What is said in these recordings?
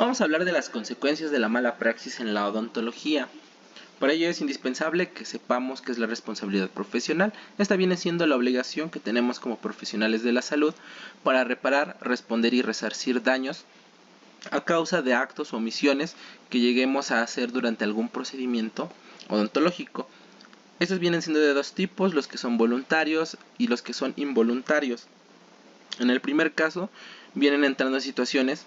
Vamos a hablar de las consecuencias de la mala praxis en la odontología. Para ello es indispensable que sepamos qué es la responsabilidad profesional. Esta viene siendo la obligación que tenemos como profesionales de la salud para reparar, responder y resarcir daños a causa de actos o omisiones que lleguemos a hacer durante algún procedimiento odontológico. Estos vienen siendo de dos tipos, los que son voluntarios y los que son involuntarios. En el primer caso, vienen entrando situaciones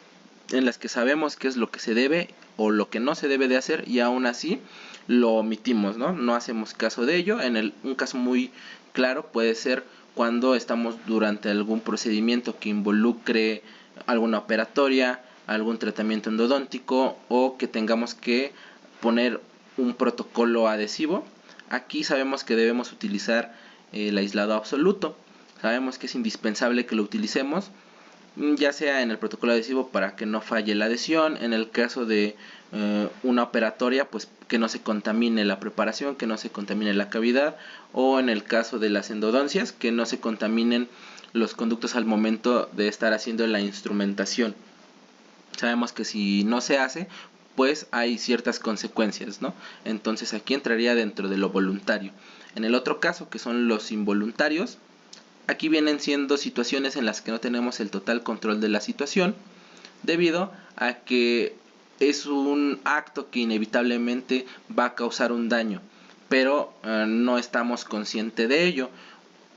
en las que sabemos qué es lo que se debe o lo que no se debe de hacer y aún así lo omitimos, no hacemos caso de ello. Un caso muy claro puede ser cuando estamos durante algún procedimiento que involucre alguna operatoria, algún tratamiento endodóntico o que tengamos que poner un protocolo adhesivo. Aquí sabemos que debemos utilizar el aislado absoluto. Sabemos que es indispensable que lo utilicemos, ya sea en el protocolo adhesivo para que no falle la adhesión, en el caso de una operatoria, pues que no se contamine la preparación, que no se contamine la cavidad, o en el caso de las endodoncias, que no se contaminen los conductos al momento de estar haciendo la instrumentación. Sabemos que si no se hace, pues hay ciertas consecuencias, Entonces aquí entraría dentro de lo voluntario. En el otro caso, que son los involuntarios, aquí vienen siendo situaciones en las que no tenemos el total control de la situación, debido a que es un acto que inevitablemente va a causar un daño, pero no estamos conscientes de ello.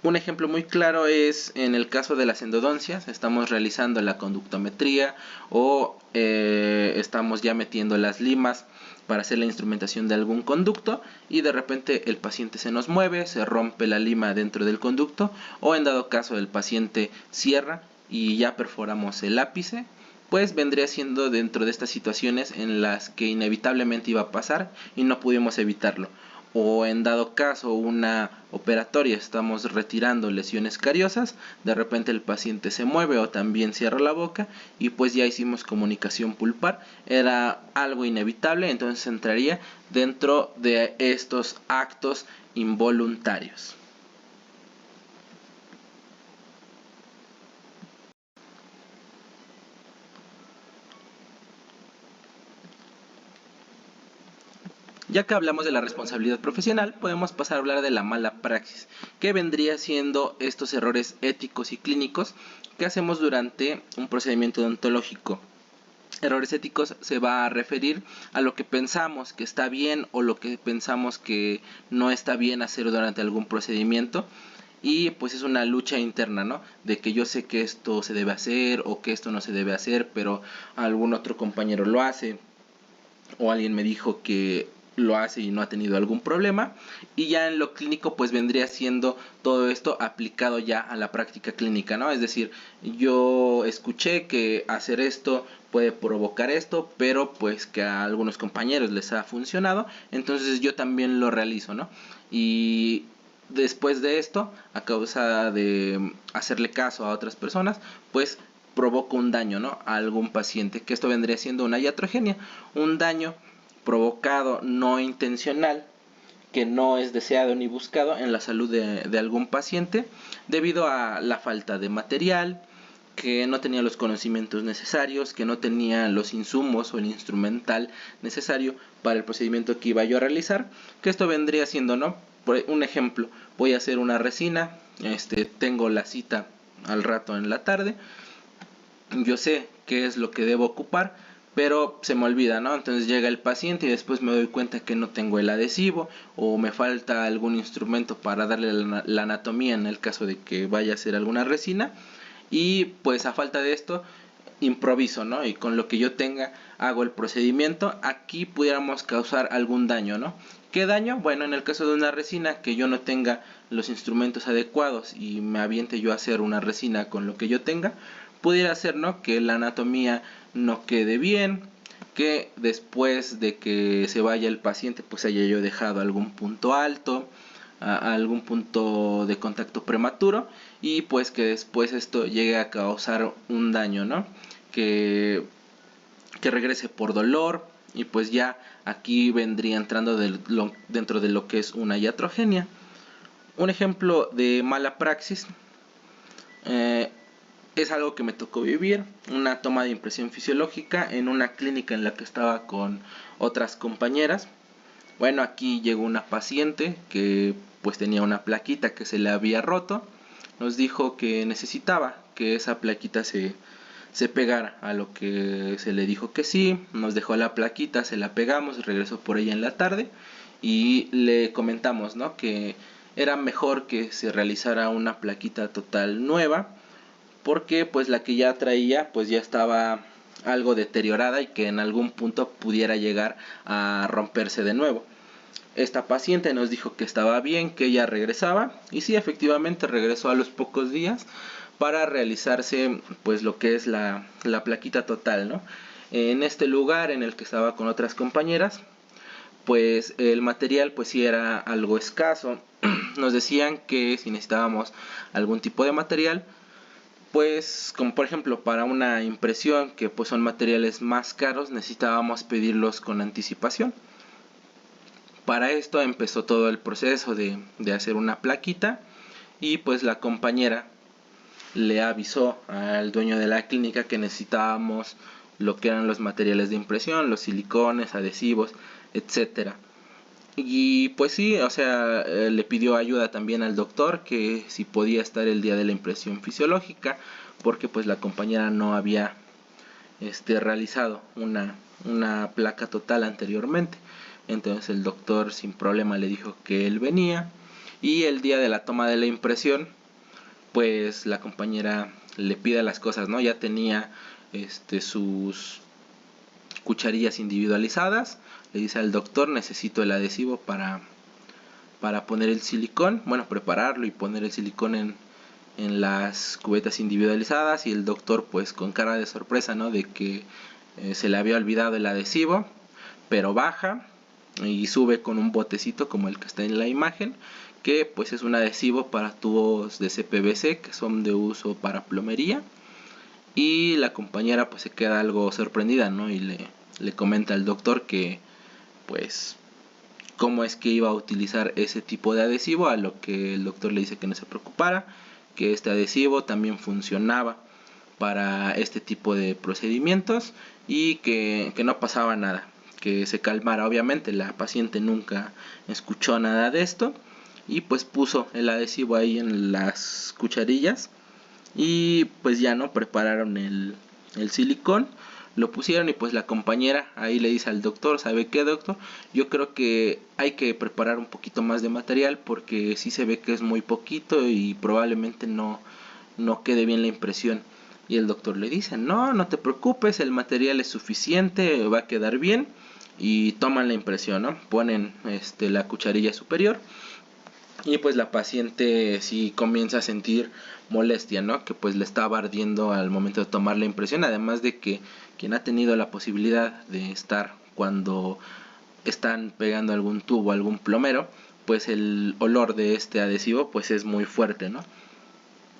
Un ejemplo muy claro es en el caso de las endodoncias. Estamos realizando la conductometría o estamos ya metiendo las limas para hacer la instrumentación de algún conducto y de repente el paciente se nos mueve, se rompe la lima dentro del conducto o en dado caso el paciente cierra y ya perforamos el ápice, pues vendría siendo dentro de estas situaciones en las que inevitablemente iba a pasar y no pudimos evitarlo. O en dado caso una operatoria, estamos retirando lesiones cariosas, de repente el paciente se mueve o también cierra la boca y pues ya hicimos comunicación pulpar, era algo inevitable, entonces entraría dentro de estos actos involuntarios. Ya que hablamos de la responsabilidad profesional, podemos pasar a hablar de la mala praxis, que vendría siendo estos errores éticos y clínicos que hacemos durante un procedimiento odontológico. Errores éticos se va a referir a lo que pensamos que está bien o lo que pensamos que no está bien hacer durante algún procedimiento. Y pues es una lucha interna, De que yo sé que esto se debe hacer o que esto no se debe hacer, pero algún otro compañero lo hace o alguien me dijo que lo hace y no ha tenido algún problema. Y ya en lo clínico pues vendría siendo todo esto aplicado ya a la práctica clínica, Es decir, yo escuché que hacer esto puede provocar esto, pero pues que a algunos compañeros les ha funcionado, entonces yo también lo realizo, Y después de esto, a causa de hacerle caso a otras personas, pues provoca un daño, a algún paciente, que esto vendría siendo una iatrogenia, un daño provocado no intencional, que no es deseado ni buscado en la salud de algún paciente debido a la falta de material, que no tenía los conocimientos necesarios, que no tenía los insumos o el instrumental necesario para el procedimiento que iba yo a realizar, que esto vendría siendo, Por un ejemplo, voy a hacer una resina, tengo la cita al rato en la tarde, yo sé qué es lo que debo ocupar, pero se me olvida, Entonces llega el paciente y después me doy cuenta que no tengo el adhesivo o me falta algún instrumento para darle la anatomía en el caso de que vaya a hacer alguna resina. Y pues a falta de esto improviso, Y con lo que yo tenga hago el procedimiento. Aquí pudiéramos causar algún daño, ¿Qué daño? Bueno, en el caso de una resina, que yo no tenga los instrumentos adecuados y me aviente yo a hacer una resina con lo que yo tenga, pudiera ser, que la anatomía no quede bien, que después de que se vaya el paciente pues haya yo dejado algún punto alto, a algún punto de contacto prematuro y pues que después esto llegue a causar un daño, que regrese por dolor y pues ya aquí vendría entrando dentro de lo que es una iatrogenia. Un ejemplo de mala praxis es algo que me tocó vivir, una toma de impresión fisiológica en una clínica en la que estaba con otras compañeras. Bueno, aquí llegó una paciente que pues tenía una plaquita que se le había roto. Nos dijo que necesitaba que esa plaquita se pegara a lo que se le dijo que sí. Nos dejó la plaquita, se la pegamos, regresó por ella en la tarde y le comentamos, ¿no?, que era mejor que se realizara una plaquita total nueva, porque pues la que ya traía pues ya estaba algo deteriorada y que en algún punto pudiera llegar a romperse de nuevo. Esta paciente nos dijo que estaba bien, que ella regresaba, y sí, efectivamente regresó a los pocos días para realizarse pues lo que es la plaquita total, ¿no? En este lugar en el que estaba con otras compañeras, pues el material pues sí era algo escaso. Nos decían que si necesitábamos algún tipo de material, pues como por ejemplo para una impresión, que pues son materiales más caros, necesitábamos pedirlos con anticipación. Para esto empezó todo el proceso de hacer una plaquita, y pues la compañera le avisó al dueño de la clínica que necesitábamos lo que eran los materiales de impresión, los silicones, adhesivos, etcétera. Y pues sí, o sea, le pidió ayuda también al doctor, que si podía estar el día de la impresión fisiológica, porque pues la compañera no había realizado una placa total anteriormente. Entonces el doctor sin problema le dijo que él venía, y el día de la toma de la impresión pues la compañera le pide las cosas, ¿no? Ya tenía sus cucharillas individualizadas. Le dice al doctor: necesito el adhesivo para poner el silicón, bueno, prepararlo y poner el silicón en las cubetas individualizadas. Y el doctor pues con cara de sorpresa, ¿no?, de que se le había olvidado el adhesivo, pero baja y sube con un botecito como el que está en la imagen, que pues es un adhesivo para tubos de CPVC que son de uso para plomería. Y la compañera pues se queda algo sorprendida, ¿no?, y le comenta al doctor que pues cómo es que iba a utilizar ese tipo de adhesivo, a lo que el doctor le dice que no se preocupara, que este adhesivo también funcionaba para este tipo de procedimientos y que no pasaba nada, que se calmara. Obviamente la paciente nunca escuchó nada de esto, y pues puso el adhesivo ahí en las cucharillas, y pues ya no prepararon el silicón, lo pusieron. Y pues la compañera ahí le dice al doctor: ¿sabe qué, doctor? Yo creo que hay que preparar un poquito más de material, porque sí se ve que es muy poquito y probablemente no quede bien la impresión. Y el doctor le dice: no te preocupes, el material es suficiente, va a quedar bien. Y toman la impresión, ¿no? Ponen la cucharilla superior, y pues la paciente sí comienza a sentir molestia, ¿no?, que pues le estaba ardiendo al momento de tomar la impresión. Además de que quien ha tenido la posibilidad de estar cuando están pegando algún tubo, algún plomero, pues el olor de este adhesivo pues es muy fuerte, ¿no?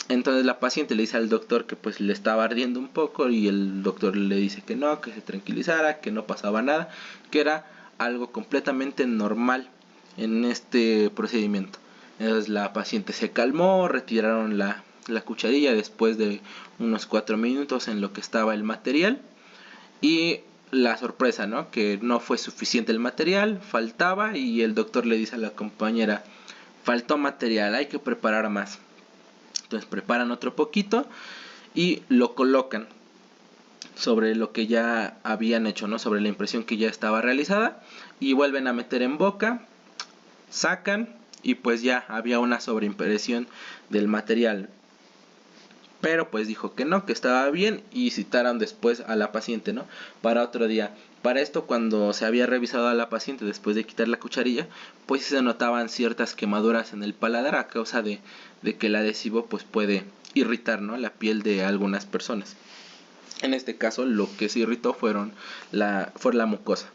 Entonces la paciente le dice al doctor que pues le estaba ardiendo un poco, y el doctor le dice que no, que se tranquilizara, que no pasaba nada, que era algo completamente normal en este procedimiento. Entonces la paciente se calmó, retiraron la cucharilla después de unos 4 minutos en lo que estaba el material, y la sorpresa, ¿no?, que no fue suficiente el material, faltaba, y el doctor le dice a la compañera: faltó material, hay que preparar más. Entonces preparan otro poquito y lo colocan sobre lo que ya habían hecho, ¿no?, sobre la impresión que ya estaba realizada, y vuelven a meter en boca, sacan, y pues ya había una sobreimpresión del material. Pero pues dijo que no, que estaba bien, y citaron después a la paciente, ¿no?, para otro día. Para esto, cuando se había revisado a la paciente después de quitar la cucharilla, pues se notaban ciertas quemaduras en el paladar a causa de que el adhesivo pues puede irritar, ¿no?, la piel de algunas personas. En este caso lo que se irritó fue la mucosa.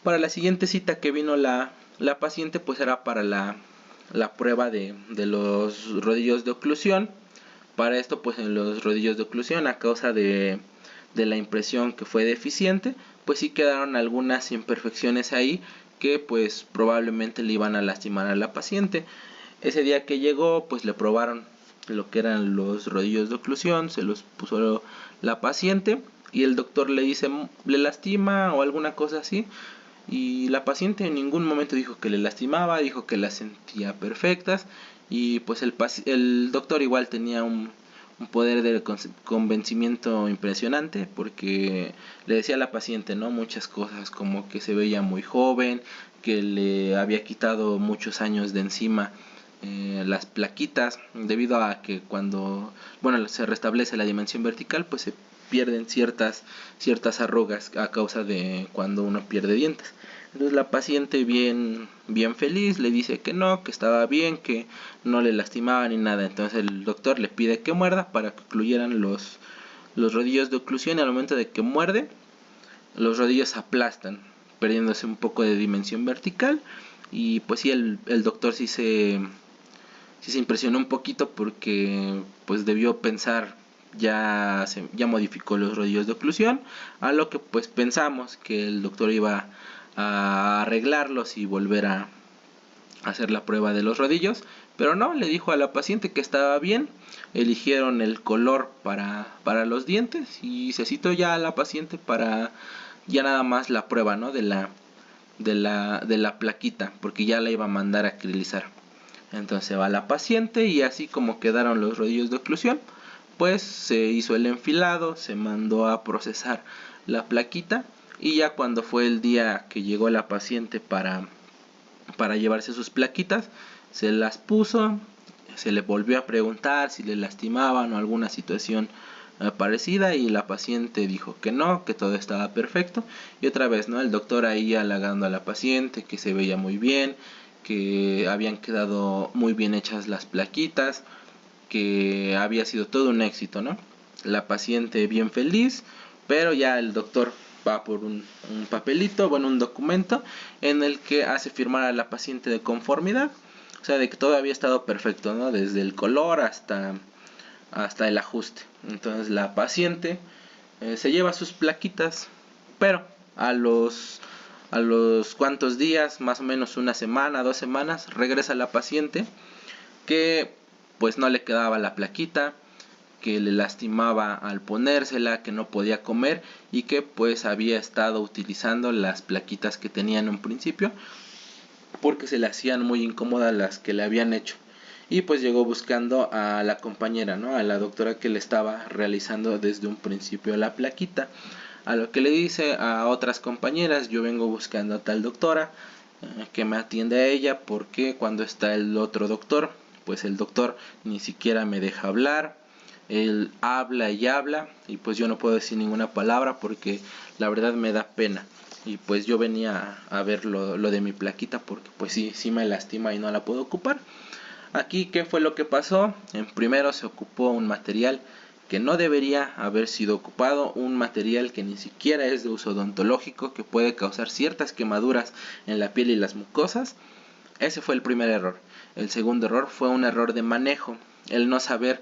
Para la siguiente cita que vino la paciente, pues era para la prueba de los rodillos de oclusión. Para esto pues en los rodillos de oclusión, a causa de la impresión que fue deficiente, pues sí quedaron algunas imperfecciones ahí que pues probablemente le iban a lastimar a la paciente. Ese día que llegó pues le probaron lo que eran los rodillos de oclusión, se los puso la paciente y el doctor le dice, ¿le lastima o alguna cosa así? Y la paciente en ningún momento dijo que le lastimaba, dijo que las sentía perfectas y pues el doctor igual tenía un poder de convencimiento impresionante porque le decía a la paciente, ¿no?, muchas cosas, como que se veía muy joven, que le había quitado muchos años de encima las plaquitas, debido a que cuando se restablece la dimensión vertical, pues se pierden ciertas arrugas a causa de cuando uno pierde dientes. Entonces la paciente bien feliz le dice que no, que estaba bien, que no le lastimaba ni nada. Entonces el doctor le pide que muerda para que ocluyeran los rodillos de oclusión, y al momento de que muerde, los rodillos aplastan, perdiéndose un poco de dimensión vertical. Y pues sí, el doctor sí se impresionó un poquito porque pues debió pensar, ya modificó los rodillos de oclusión, a lo que pues pensamos que el doctor iba a arreglarlos y volver a hacer la prueba de los rodillos, pero no, le dijo a la paciente que estaba bien. Eligieron el color para los dientes y se citó ya a la paciente para ya nada más la prueba, ¿no?, de la plaquita, porque ya la iba a mandar a acrilizar. Entonces va la paciente y así como quedaron los rodillos de oclusión, pues se hizo el enfilado, se mandó a procesar la plaquita, y ya cuando fue el día que llegó la paciente para llevarse sus plaquitas, se las puso, se le volvió a preguntar si le lastimaban o alguna situación parecida, y la paciente dijo que no, que todo estaba perfecto. Y otra vez, ¿no?, el doctor ahí halagando a la paciente, que se veía muy bien, que habían quedado muy bien hechas las plaquitas, que había sido todo un éxito, ¿no? La paciente bien feliz, pero ya el doctor va por un papelito, un documento en el que hace firmar a la paciente de conformidad, o sea, de que todo había estado perfecto, ¿no?, desde el color hasta el ajuste. Entonces la paciente se lleva sus plaquitas, pero a los cuantos días, más o menos una semana, 2 semanas, regresa la paciente que pues no le quedaba la plaquita, que le lastimaba al ponérsela, que no podía comer y que pues había estado utilizando las plaquitas que tenía en un principio porque se le hacían muy incómodas las que le habían hecho. Y pues llegó buscando a la compañera, ¿no?, a la doctora que le estaba realizando desde un principio la plaquita. A lo que le dice a otras compañeras: yo vengo buscando a tal doctora que me atiende a ella, porque cuando está el otro doctor, pues el doctor ni siquiera me deja hablar. Él habla y habla y pues yo no puedo decir ninguna palabra porque la verdad me da pena. Y pues yo venía a ver lo de mi plaquita porque pues sí me lastima y no la puedo ocupar. Aquí, ¿qué fue lo que pasó? En primero se ocupó un material que no debería haber sido ocupado, un material que ni siquiera es de uso odontológico, que puede causar ciertas quemaduras en la piel y las mucosas. Ese fue el primer error. El segundo error fue un error de manejo, el no saber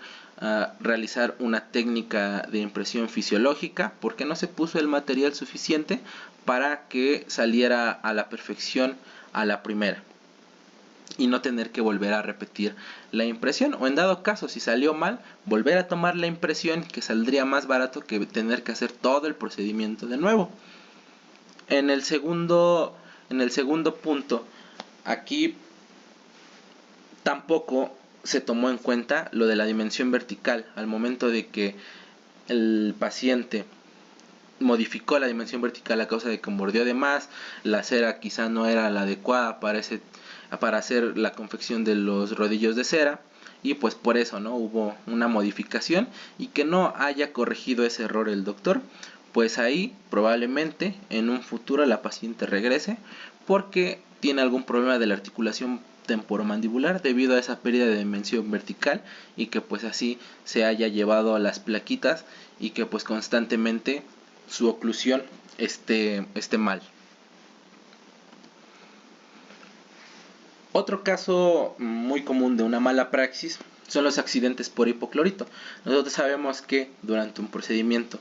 realizar una técnica de impresión fisiológica, porque no se puso el material suficiente para que saliera a la perfección a la primera y no tener que volver a repetir la impresión, o en dado caso, si salió mal, volver a tomar la impresión, que saldría más barato que tener que hacer todo el procedimiento de nuevo. En el segundo punto, aquí tampoco se tomó en cuenta lo de la dimensión vertical. Al momento de que el paciente modificó la dimensión vertical a causa de que mordió de más, la cera quizá no era la adecuada para hacer la confección de los rodillos de cera, y pues por eso no hubo una modificación, y que no haya corregido ese error el doctor, pues ahí probablemente en un futuro la paciente regrese porque tiene algún problema de la articulación temporomandibular debido a esa pérdida de dimensión vertical, y que pues así se haya llevado a las plaquitas y que pues constantemente su oclusión esté mal. Otro caso muy común de una mala praxis son los accidentes por hipoclorito. Nosotros sabemos que durante un procedimiento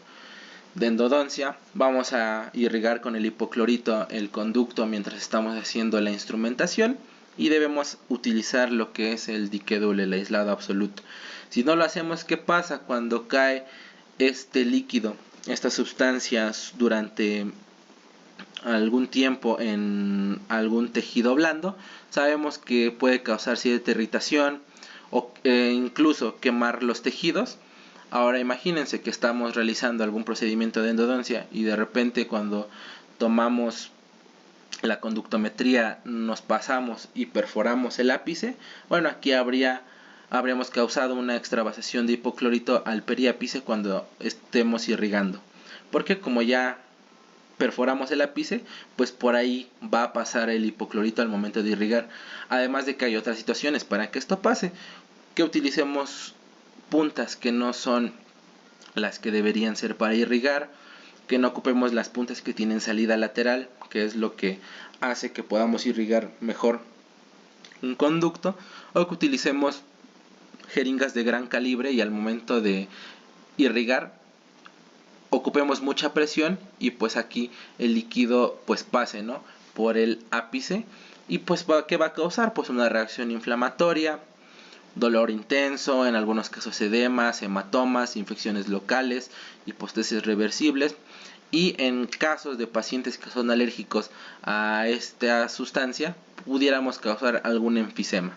de endodoncia vamos a irrigar con el hipoclorito el conducto mientras estamos haciendo la instrumentación, y debemos utilizar lo que es el dique Doole, el aislado absoluto. Si no lo hacemos, ¿qué pasa cuando cae este líquido, estas sustancias durante algún tiempo en algún tejido blando? Sabemos que puede causar cierta irritación o incluso quemar los tejidos. Ahora imagínense que estamos realizando algún procedimiento de endodoncia y de repente cuando tomamos la conductometría nos pasamos y perforamos el ápice. Bueno, aquí habríamos causado una extravasación de hipoclorito al periápice cuando estemos irrigando, porque como ya perforamos el ápice, pues por ahí va a pasar el hipoclorito al momento de irrigar. Además de que hay otras situaciones para que esto pase, que utilicemos puntas que no son las que deberían ser para irrigar, que no ocupemos las puntas que tienen salida lateral, que es lo que hace que podamos irrigar mejor un conducto, o que utilicemos jeringas de gran calibre y al momento de irrigar ocupemos mucha presión y pues aquí el líquido pues pase, ¿no?, por el ápice y pues ¿qué va a causar? Pues una reacción inflamatoria, dolor intenso, en algunos casos edemas, hematomas, infecciones locales, hipostesis reversibles, y en casos de pacientes que son alérgicos a esta sustancia pudiéramos causar algún enfisema.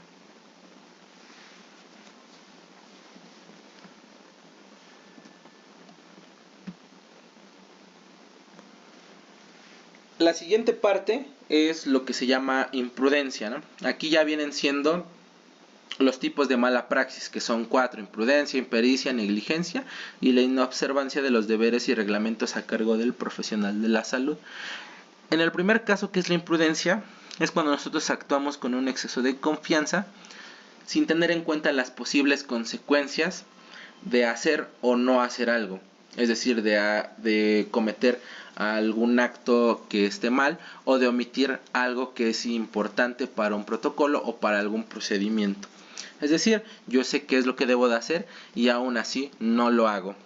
La siguiente parte es lo que se llama imprudencia, ¿no? Aquí ya vienen siendo los tipos de mala praxis, que son 4: imprudencia, impericia, negligencia y la inobservancia de los deberes y reglamentos a cargo del profesional de la salud. En el primer caso, que es la imprudencia, es cuando nosotros actuamos con un exceso de confianza sin tener en cuenta las posibles consecuencias de hacer o no hacer algo. Es decir, de cometer algún acto que esté mal o de omitir algo que es importante para un protocolo o para algún procedimiento. Es decir, yo sé qué es lo que debo de hacer y aún así no lo hago.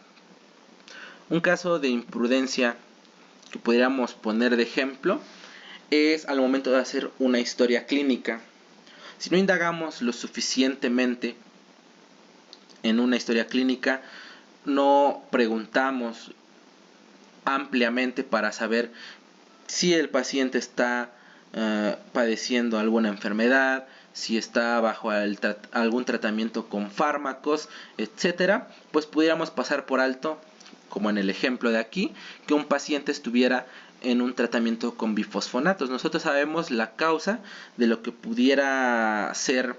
Un caso de imprudencia que pudiéramos poner de ejemplo es al momento de hacer una historia clínica. Si no indagamos lo suficientemente en una historia clínica, no preguntamos ampliamente para saber si el paciente está padeciendo alguna enfermedad, si está bajo algún tratamiento con fármacos, etcétera, pues pudiéramos pasar por alto, como en el ejemplo de aquí, que un paciente estuviera en un tratamiento con bifosfonatos. Nosotros sabemos la causa de lo que pudiera ser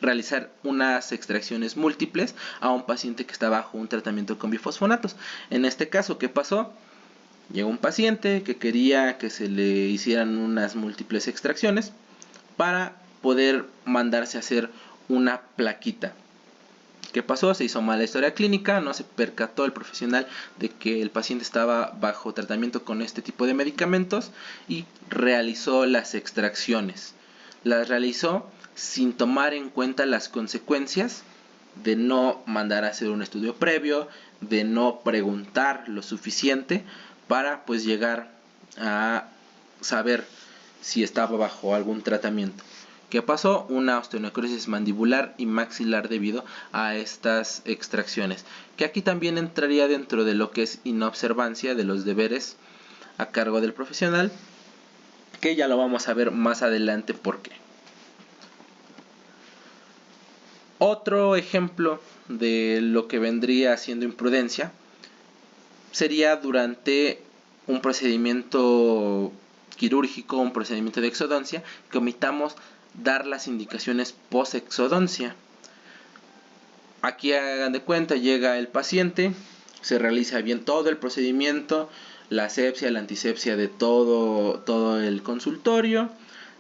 realizar unas extracciones múltiples a un paciente que está bajo un tratamiento con bifosfonatos. En este caso, ¿qué pasó? Llegó un paciente que quería que se le hicieran unas múltiples extracciones para poder mandarse a hacer una plaquita. ¿Qué pasó? Se hizo mala historia clínica, no se percató el profesional de que el paciente estaba bajo tratamiento con este tipo de medicamentos y realizó las extracciones. Las realizó sin tomar en cuenta las consecuencias de no mandar a hacer un estudio previo, de no preguntar lo suficiente para pues llegar a saber si estaba bajo algún tratamiento. ¿Qué pasó? Una osteonecrosis mandibular y maxilar debido a estas extracciones, que aquí también entraría dentro de lo que es inobservancia de los deberes a cargo del profesional, que ya lo vamos a ver más adelante por qué. Otro ejemplo de lo que vendría siendo imprudencia sería durante un procedimiento quirúrgico, un procedimiento de exodoncia, que omitamos dar las indicaciones post-exodoncia. Aquí hagan de cuenta, llega el paciente, se realiza bien todo el procedimiento, la asepsia, la antisepsia de todo el consultorio,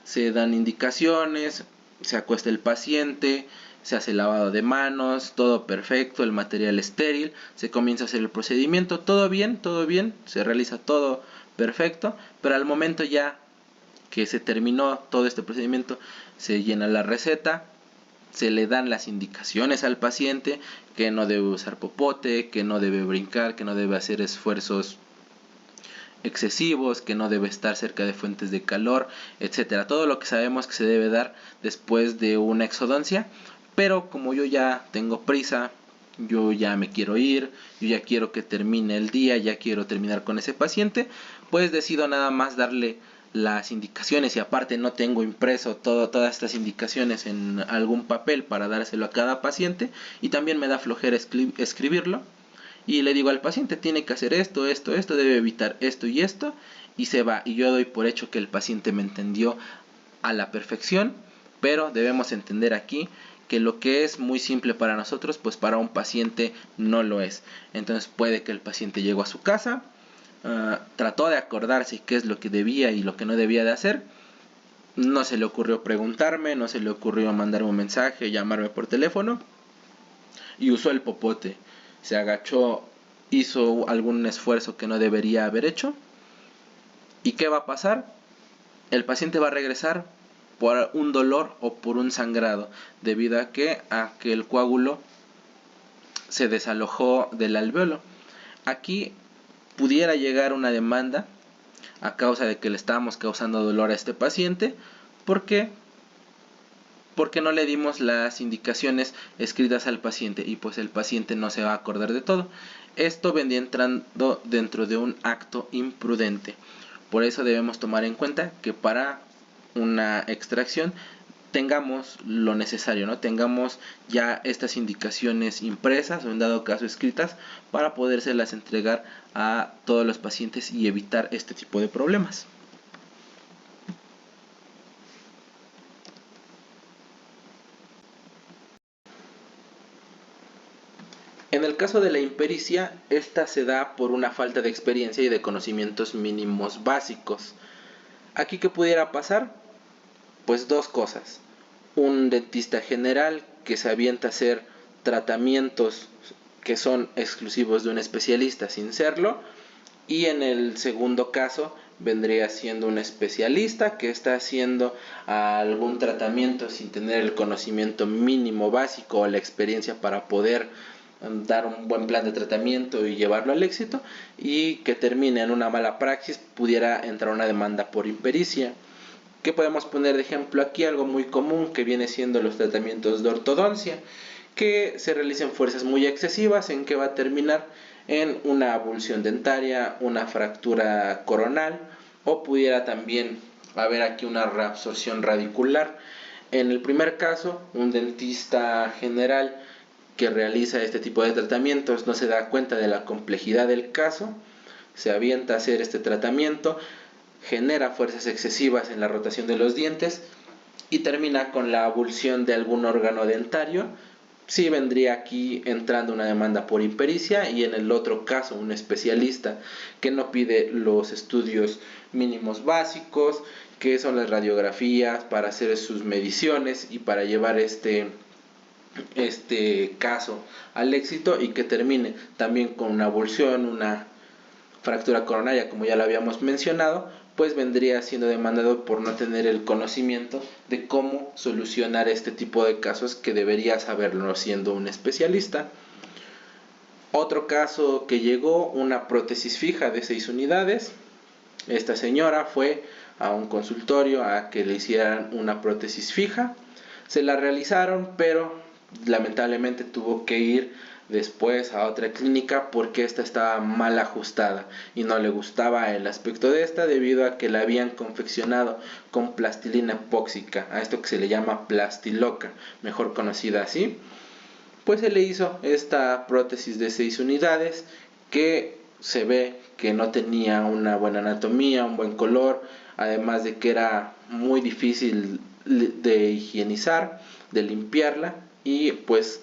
se dan indicaciones, se acuesta el paciente, se hace lavado de manos, todo perfecto, el material estéril, se comienza a hacer el procedimiento, todo bien, se realiza todo perfecto, pero al momento ya que se terminó todo este procedimiento, se llena la receta, se le dan las indicaciones al paciente, que no debe usar popote, que no debe brincar, que no debe hacer esfuerzos excesivos, que no debe estar cerca de fuentes de calor, etcétera. Todo lo que sabemos que se debe dar después de una exodoncia, pero como yo ya tengo prisa, yo ya me quiero ir, yo ya quiero que termine el día, ya quiero terminar con ese paciente, pues decido nada más darle las indicaciones, y aparte no tengo impreso todas estas indicaciones en algún papel para dárselo a cada paciente, y también me da flojera escribirlo, y le digo al paciente: tiene que hacer esto, esto, esto, debe evitar esto y esto, y se va, y yo doy por hecho que el paciente me entendió a la perfección. Pero debemos entender aquí que lo que es muy simple para nosotros, pues para un paciente no lo es. Entonces puede que el paciente llegó a su casa, trató de acordarse qué es lo que debía y lo que no debía de hacer, no se le ocurrió preguntarme, no se le ocurrió mandarme un mensaje, llamarme por teléfono, y usó el popote, se agachó, hizo algún esfuerzo que no debería haber hecho. ¿Y qué va a pasar? El paciente va a regresar por un dolor o por un sangrado, debido a que el coágulo se desalojó del alveolo. Aquí pudiera llegar una demanda a causa de que le estábamos causando dolor a este paciente. ¿Por qué? Porque no le dimos las indicaciones escritas al paciente, y pues el paciente no se va a acordar de todo. Esto vendría entrando dentro de un acto imprudente. Por eso debemos tomar en cuenta que para una extracción tengamos lo necesario, ¿no? Tengamos ya estas indicaciones impresas o en dado caso escritas, para podérselas entregar a todos los pacientes y evitar este tipo de problemas. En el caso de la impericia, esta se da por una falta de experiencia y de conocimientos mínimos básicos. ¿Aquí qué pudiera pasar? Pues dos cosas: un dentista general que se avienta a hacer tratamientos que son exclusivos de un especialista sin serlo, y en el segundo caso vendría siendo un especialista que está haciendo algún tratamiento sin tener el conocimiento mínimo básico o la experiencia para poder dar un buen plan de tratamiento y llevarlo al éxito, y que termine en una mala praxis, pudiera entrar una demanda por impericia. ¿Qué podemos poner de ejemplo aquí? Algo muy común que viene siendo los tratamientos de ortodoncia, que se realicen fuerzas muy excesivas. ¿En qué va a terminar? En una abulsión dentaria, una fractura coronal, o pudiera también haber aquí una reabsorción radicular. En el primer caso, un dentista general que realiza este tipo de tratamientos no se da cuenta de la complejidad del caso, se avienta a hacer este tratamiento, genera fuerzas excesivas en la rotación de los dientes y termina con la abulsión de algún órgano dentario. Sí vendría aquí entrando una demanda por impericia, y en el otro caso un especialista que no pide los estudios mínimos básicos, que son las radiografías para hacer sus mediciones y para llevar este caso al éxito, y que termine también con una abulsión, una fractura coronaria, como ya lo habíamos mencionado, pues vendría siendo demandado por no tener el conocimiento de cómo solucionar este tipo de casos, que debería saberlo siendo un especialista. Otro caso que llegó, una prótesis fija de 6 unidades. Esta señora fue a un consultorio a que le hicieran una prótesis fija. Se la realizaron, pero lamentablemente tuvo que ir después a otra clínica porque esta estaba mal ajustada y no le gustaba el aspecto de esta, debido a que la habían confeccionado con plastilina epóxica, a esto que se le llama plastiloca, mejor conocida así. Pues se le hizo esta prótesis de 6 unidades que se ve que no tenía una buena anatomía, un buen color, además de que era muy difícil de higienizar, de limpiarla, y pues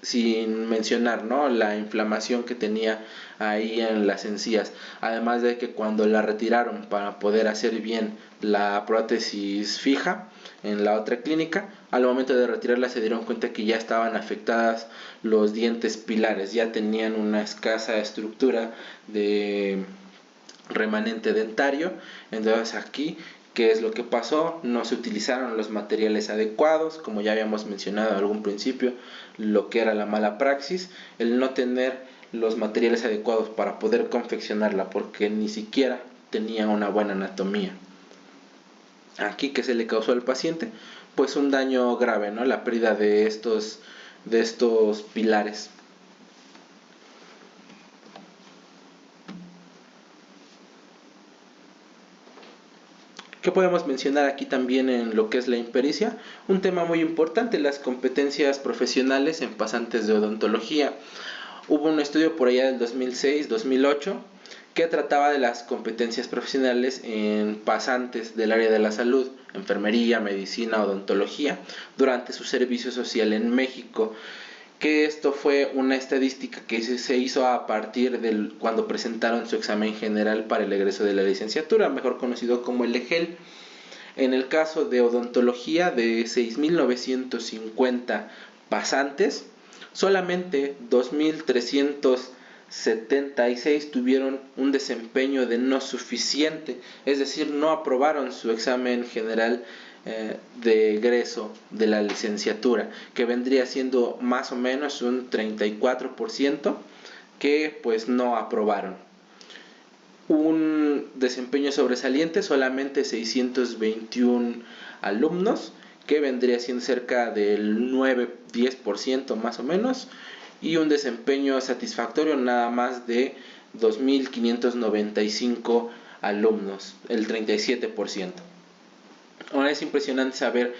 sin mencionar, ¿no?, la inflamación que tenía ahí en las encías, además de que cuando la retiraron para poder hacer bien la prótesis fija en la otra clínica, al momento de retirarla se dieron cuenta que ya estaban afectadas los dientes pilares, ya tenían una escasa estructura de remanente dentario. Entonces aquí, ¿qué es lo que pasó? No se utilizaron los materiales adecuados, como ya habíamos mencionado en algún principio, lo que era la mala praxis, el no tener los materiales adecuados para poder confeccionarla, porque ni siquiera tenía una buena anatomía. Aquí, ¿qué se le causó al paciente? Pues un daño grave, ¿no? La pérdida de estos pilares. ¿Qué podemos mencionar aquí también en lo que es la impericia? Un tema muy importante, las competencias profesionales en pasantes de odontología. Hubo un estudio por allá del 2006-2008 que trataba de las competencias profesionales en pasantes del área de la salud, enfermería, medicina, odontología, durante su servicio social en México. Que esto fue una estadística que se hizo a partir de cuando presentaron su examen general para el egreso de la licenciatura, mejor conocido como el EGEL. En el caso de odontología, de 6.950 pasantes, solamente 2.376 tuvieron un desempeño de no suficiente, es decir, no aprobaron su examen general de egreso de la licenciatura, que vendría siendo más o menos un 34% que pues no aprobaron. Un desempeño sobresaliente, solamente 621 alumnos, que vendría siendo cerca del 9-10% más o menos, y un desempeño satisfactorio nada más de 2.595 alumnos, el 37%. Ahora es impresionante saber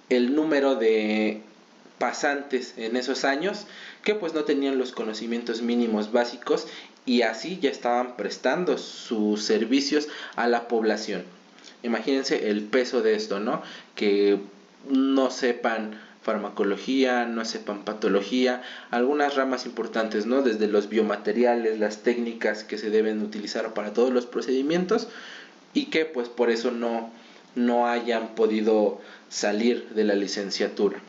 el número de pasantes en esos años que pues no tenían los conocimientos mínimos básicos y así ya estaban prestando sus servicios a la población. Imagínense el peso de esto, ¿no? Que no sepan farmacología, no sepan patología, algunas ramas importantes, ¿no? Desde los biomateriales, las técnicas que se deben utilizar para todos los procedimientos, y que pues por eso no hayan podido salir de la licenciatura.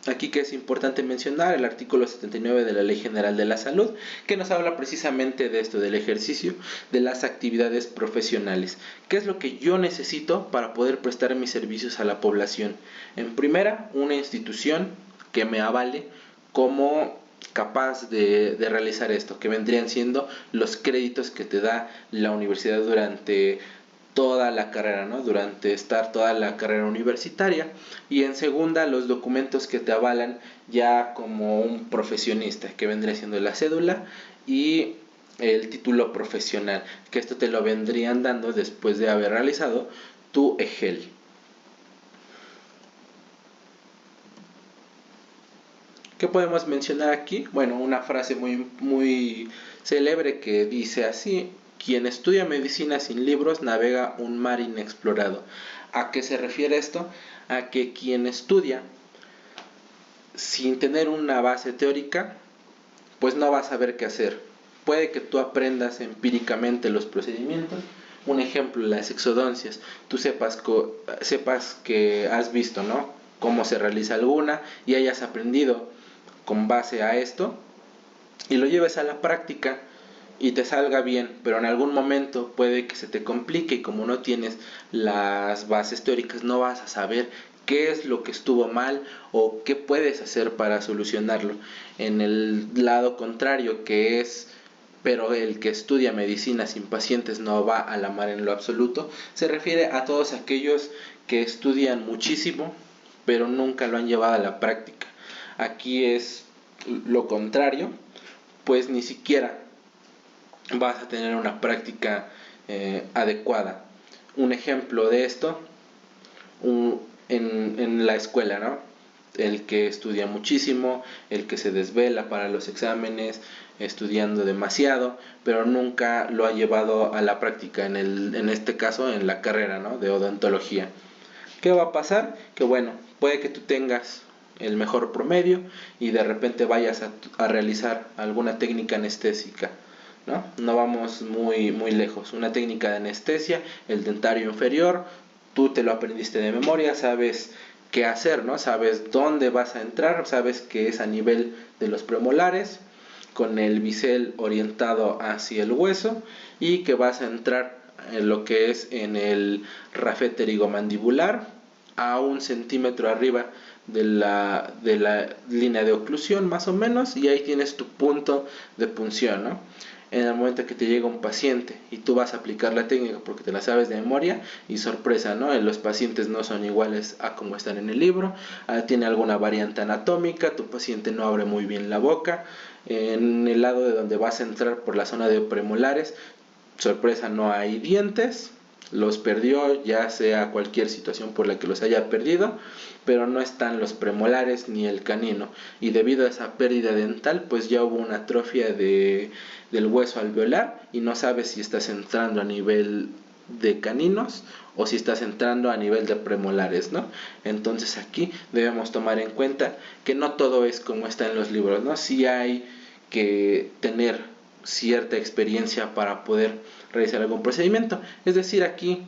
Aquí que es importante mencionar el artículo 79 de la Ley General de la Salud, que nos habla precisamente de esto, del ejercicio de las actividades profesionales. ¿Qué es lo que yo necesito para poder prestar mis servicios a la población? En primera, una institución que me avale como capaz de realizar esto, que vendrían siendo los créditos que te da la universidad durante toda la carrera, ¿no? Durante estar toda la carrera universitaria. Y en segunda, los documentos que te avalan ya como un profesionista, que vendría siendo la cédula y el título profesional, que esto te lo vendrían dando después de haber realizado tu EGEL. ¿Qué podemos mencionar aquí? Bueno, una frase muy célebre que dice así: quien estudia medicina sin libros navega un mar inexplorado. ¿A qué se refiere esto? A que quien estudia sin tener una base teórica, pues no va a saber qué hacer. Puede que tú aprendas empíricamente los procedimientos. Un ejemplo, las exodoncias. Tú sepas que has visto, ¿no?, cómo se realiza alguna y hayas aprendido con base a esto y lo lleves a la práctica y te salga bien, pero en algún momento puede que se te complique y como no tienes las bases teóricas no vas a saber qué es lo que estuvo mal o qué puedes hacer para solucionarlo. En el lado contrario, que es pero el que estudia medicina sin pacientes no va a la mar en lo absoluto, se refiere a todos aquellos que estudian muchísimo pero nunca lo han llevado a la práctica. Aquí es lo contrario, pues ni siquiera vas a tener una práctica adecuada. Un ejemplo de esto, en la escuela, ¿no? El que estudia muchísimo, el que se desvela para los exámenes, estudiando demasiado, pero nunca lo ha llevado a la práctica, en este caso en la carrera, ¿no?, de odontología. ¿Qué va a pasar? Que bueno, puede que tú tengas el mejor promedio y de repente vayas a realizar alguna técnica anestésica, ¿no? No vamos muy lejos. Una técnica de anestesia, el dentario inferior, tú te lo aprendiste de memoria, sabes qué hacer, ¿no? Sabes dónde vas a entrar, sabes que es a nivel de los premolares, con el bisel orientado hacia el hueso, y que vas a entrar en lo que es en el rafé pterigomandibular a 1 centímetro arriba de la línea de oclusión más o menos, y ahí tienes tu punto de punción, ¿no? en el momento que te llega un paciente y tú vas a aplicar la técnica porque te la sabes de memoria, y sorpresa, ¿no? Los pacientes no son iguales a como están en el libro, tiene alguna variante anatómica, tu paciente no abre muy bien la boca, en el lado de donde vas a entrar por la zona de premolares, sorpresa, no hay dientes, los perdió, ya sea cualquier situación por la que los haya perdido, pero no están los premolares ni el canino, y debido a esa pérdida dental pues ya hubo una atrofia del hueso alveolar y no sabes si estás entrando a nivel de caninos o si estás entrando a nivel de premolares, ¿no? Entonces aquí debemos tomar en cuenta que no todo es como está en los libros, ¿no? Sí hay que tener cierta experiencia para poder realizar algún procedimiento. Es decir, aquí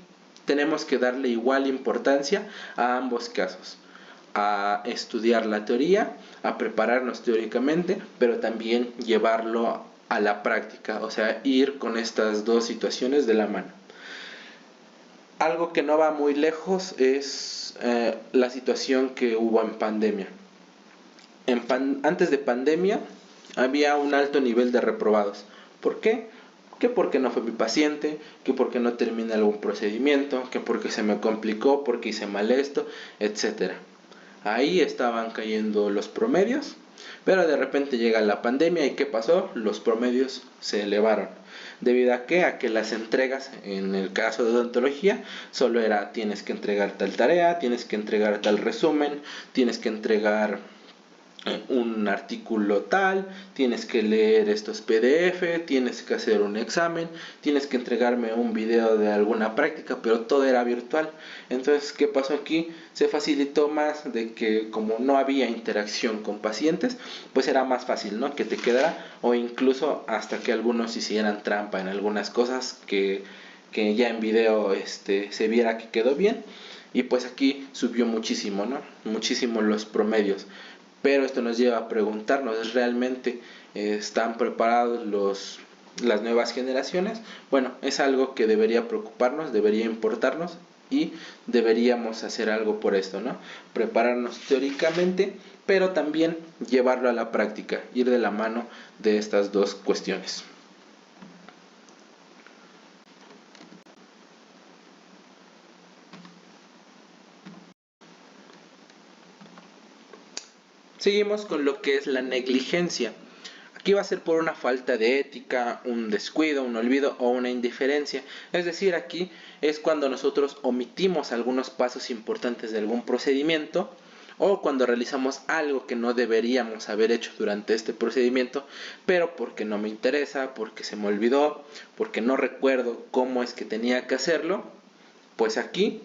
tenemos que darle igual importancia a ambos casos, a estudiar la teoría, a prepararnos teóricamente, pero también llevarlo a la práctica, o sea, ir con estas dos situaciones de la mano. Algo que no va muy lejos es la situación que hubo en pandemia. Antes de pandemia había un alto nivel de reprobados. ¿Por qué? Que porque no fue mi paciente, que porque no terminé algún procedimiento, que porque se me complicó, porque hice mal esto, etc. Ahí estaban cayendo los promedios, pero de repente llega la pandemia y ¿qué pasó? Los promedios se elevaron. ¿Debido a qué? A que las entregas, en el caso de odontología, solo era tienes que entregar tal tarea, tienes que entregar tal resumen, tienes que entregar un artículo tal, tienes que leer estos PDF, tienes que hacer un examen, tienes que entregarme un video de alguna práctica, pero todo era virtual. Entonces, ¿qué pasó aquí? Se facilitó más de que como no había interacción con pacientes, pues era más fácil, ¿no? Que te quedara, o incluso hasta que algunos hicieran trampa en algunas cosas que ya en video se viera que quedó bien. Y pues aquí subió muchísimo, ¿no? Muchísimo los promedios. Pero esto nos lleva a preguntarnos, ¿realmente están preparados las nuevas generaciones? Bueno, es algo que debería preocuparnos, debería importarnos y deberíamos hacer algo por esto, ¿no? Prepararnos teóricamente, pero también llevarlo a la práctica, ir de la mano de estas dos cuestiones. Seguimos con lo que es la negligencia. Aquí va a ser por una falta de ética, un descuido, un olvido o una indiferencia. Es decir, aquí es cuando nosotros omitimos algunos pasos importantes de algún procedimiento, o cuando realizamos algo que no deberíamos haber hecho durante este procedimiento, pero porque no me interesa, porque se me olvidó, porque no recuerdo cómo es que tenía que hacerlo, pues aquí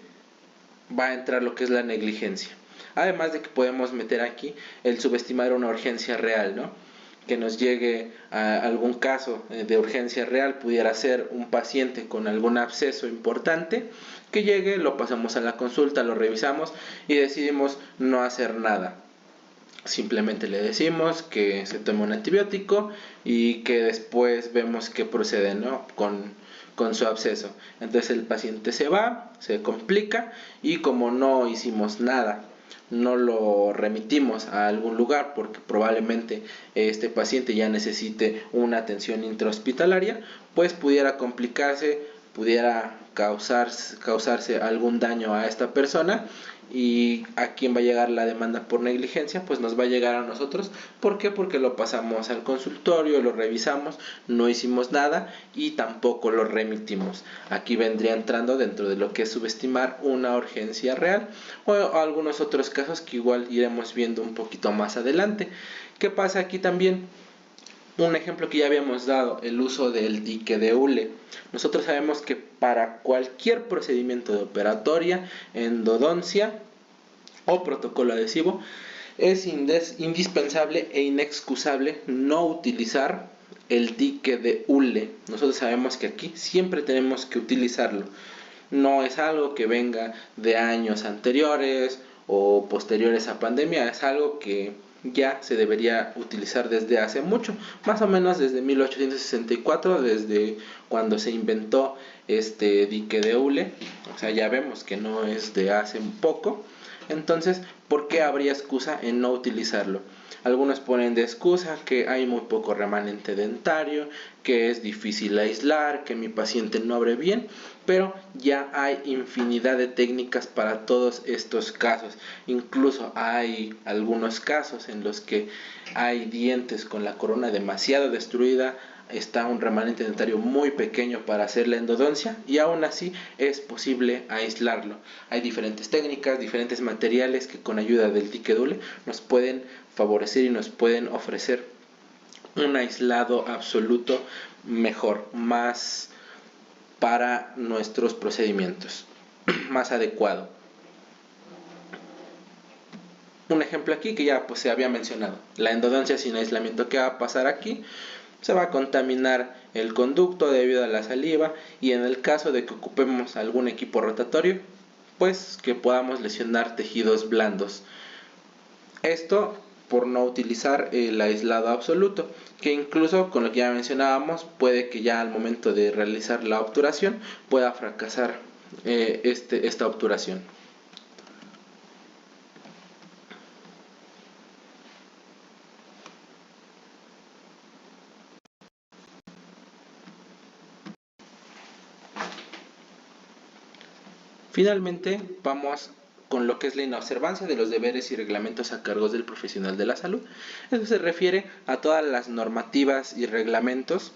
va a entrar lo que es la negligencia. Además de que podemos meter aquí el subestimar una urgencia real, ¿no? Que nos llegue a algún caso de urgencia real, pudiera ser un paciente con algún absceso importante, que llegue, lo pasamos a la consulta, lo revisamos y decidimos no hacer nada. Simplemente le decimos que se tome un antibiótico y que después vemos qué procede, ¿no? con su absceso. Entonces el paciente se va, se complica y como no hicimos nada, no lo remitimos a algún lugar porque probablemente este paciente ya necesite una atención intrahospitalaria, pues pudiera complicarse, pudiera causarse algún daño a esta persona. ¿Y a quién va a llegar la demanda por negligencia? Pues nos va a llegar a nosotros. ¿Por qué? Porque lo pasamos al consultorio, lo revisamos, no hicimos nada y tampoco lo remitimos. Aquí vendría entrando dentro de lo que es subestimar una urgencia real, o algunos otros casos que igual iremos viendo un poquito más adelante. ¿Qué pasa aquí también? Un ejemplo que ya habíamos dado, el uso del dique de hule. Nosotros sabemos que para cualquier procedimiento de operatoria, endodoncia o protocolo adhesivo, es indispensable e inexcusable no utilizar el dique de hule. Nosotros sabemos que aquí siempre tenemos que utilizarlo. No es algo que venga de años anteriores o posteriores a pandemia, es algo que ya se debería utilizar desde hace mucho, más o menos desde 1864, desde cuando se inventó este dique de hule. O sea, ya vemos que no es de hace un poco. Entonces, ¿por qué habría excusa en no utilizarlo? Algunos ponen de excusa que hay muy poco remanente dentario, que es difícil aislar, que mi paciente no abre bien, pero ya hay infinidad de técnicas para todos estos casos. Incluso hay algunos casos en los que hay dientes con la corona demasiado destruida, está un remanente dentario muy pequeño para hacer la endodoncia y aún así es posible aislarlo. Hay diferentes técnicas, diferentes materiales que con ayuda del Tiqui-Dule nos pueden favorecer y nos pueden ofrecer un aislado absoluto mejor, más para nuestros procedimientos, más adecuado. Un ejemplo aquí que ya pues se había mencionado, la endodoncia sin aislamiento. ¿Qué va a pasar aquí? Se va a contaminar el conducto debido a la saliva y en el caso de que ocupemos algún equipo rotatorio, pues que podamos lesionar tejidos blandos. Esto por no utilizar el aislado absoluto, que incluso con lo que ya mencionábamos, puede que ya al momento de realizar la obturación pueda fracasar esta obturación. Finalmente, vamos con lo que es la inobservancia de los deberes y reglamentos a cargo del profesional de la salud. Eso se refiere a todas las normativas y reglamentos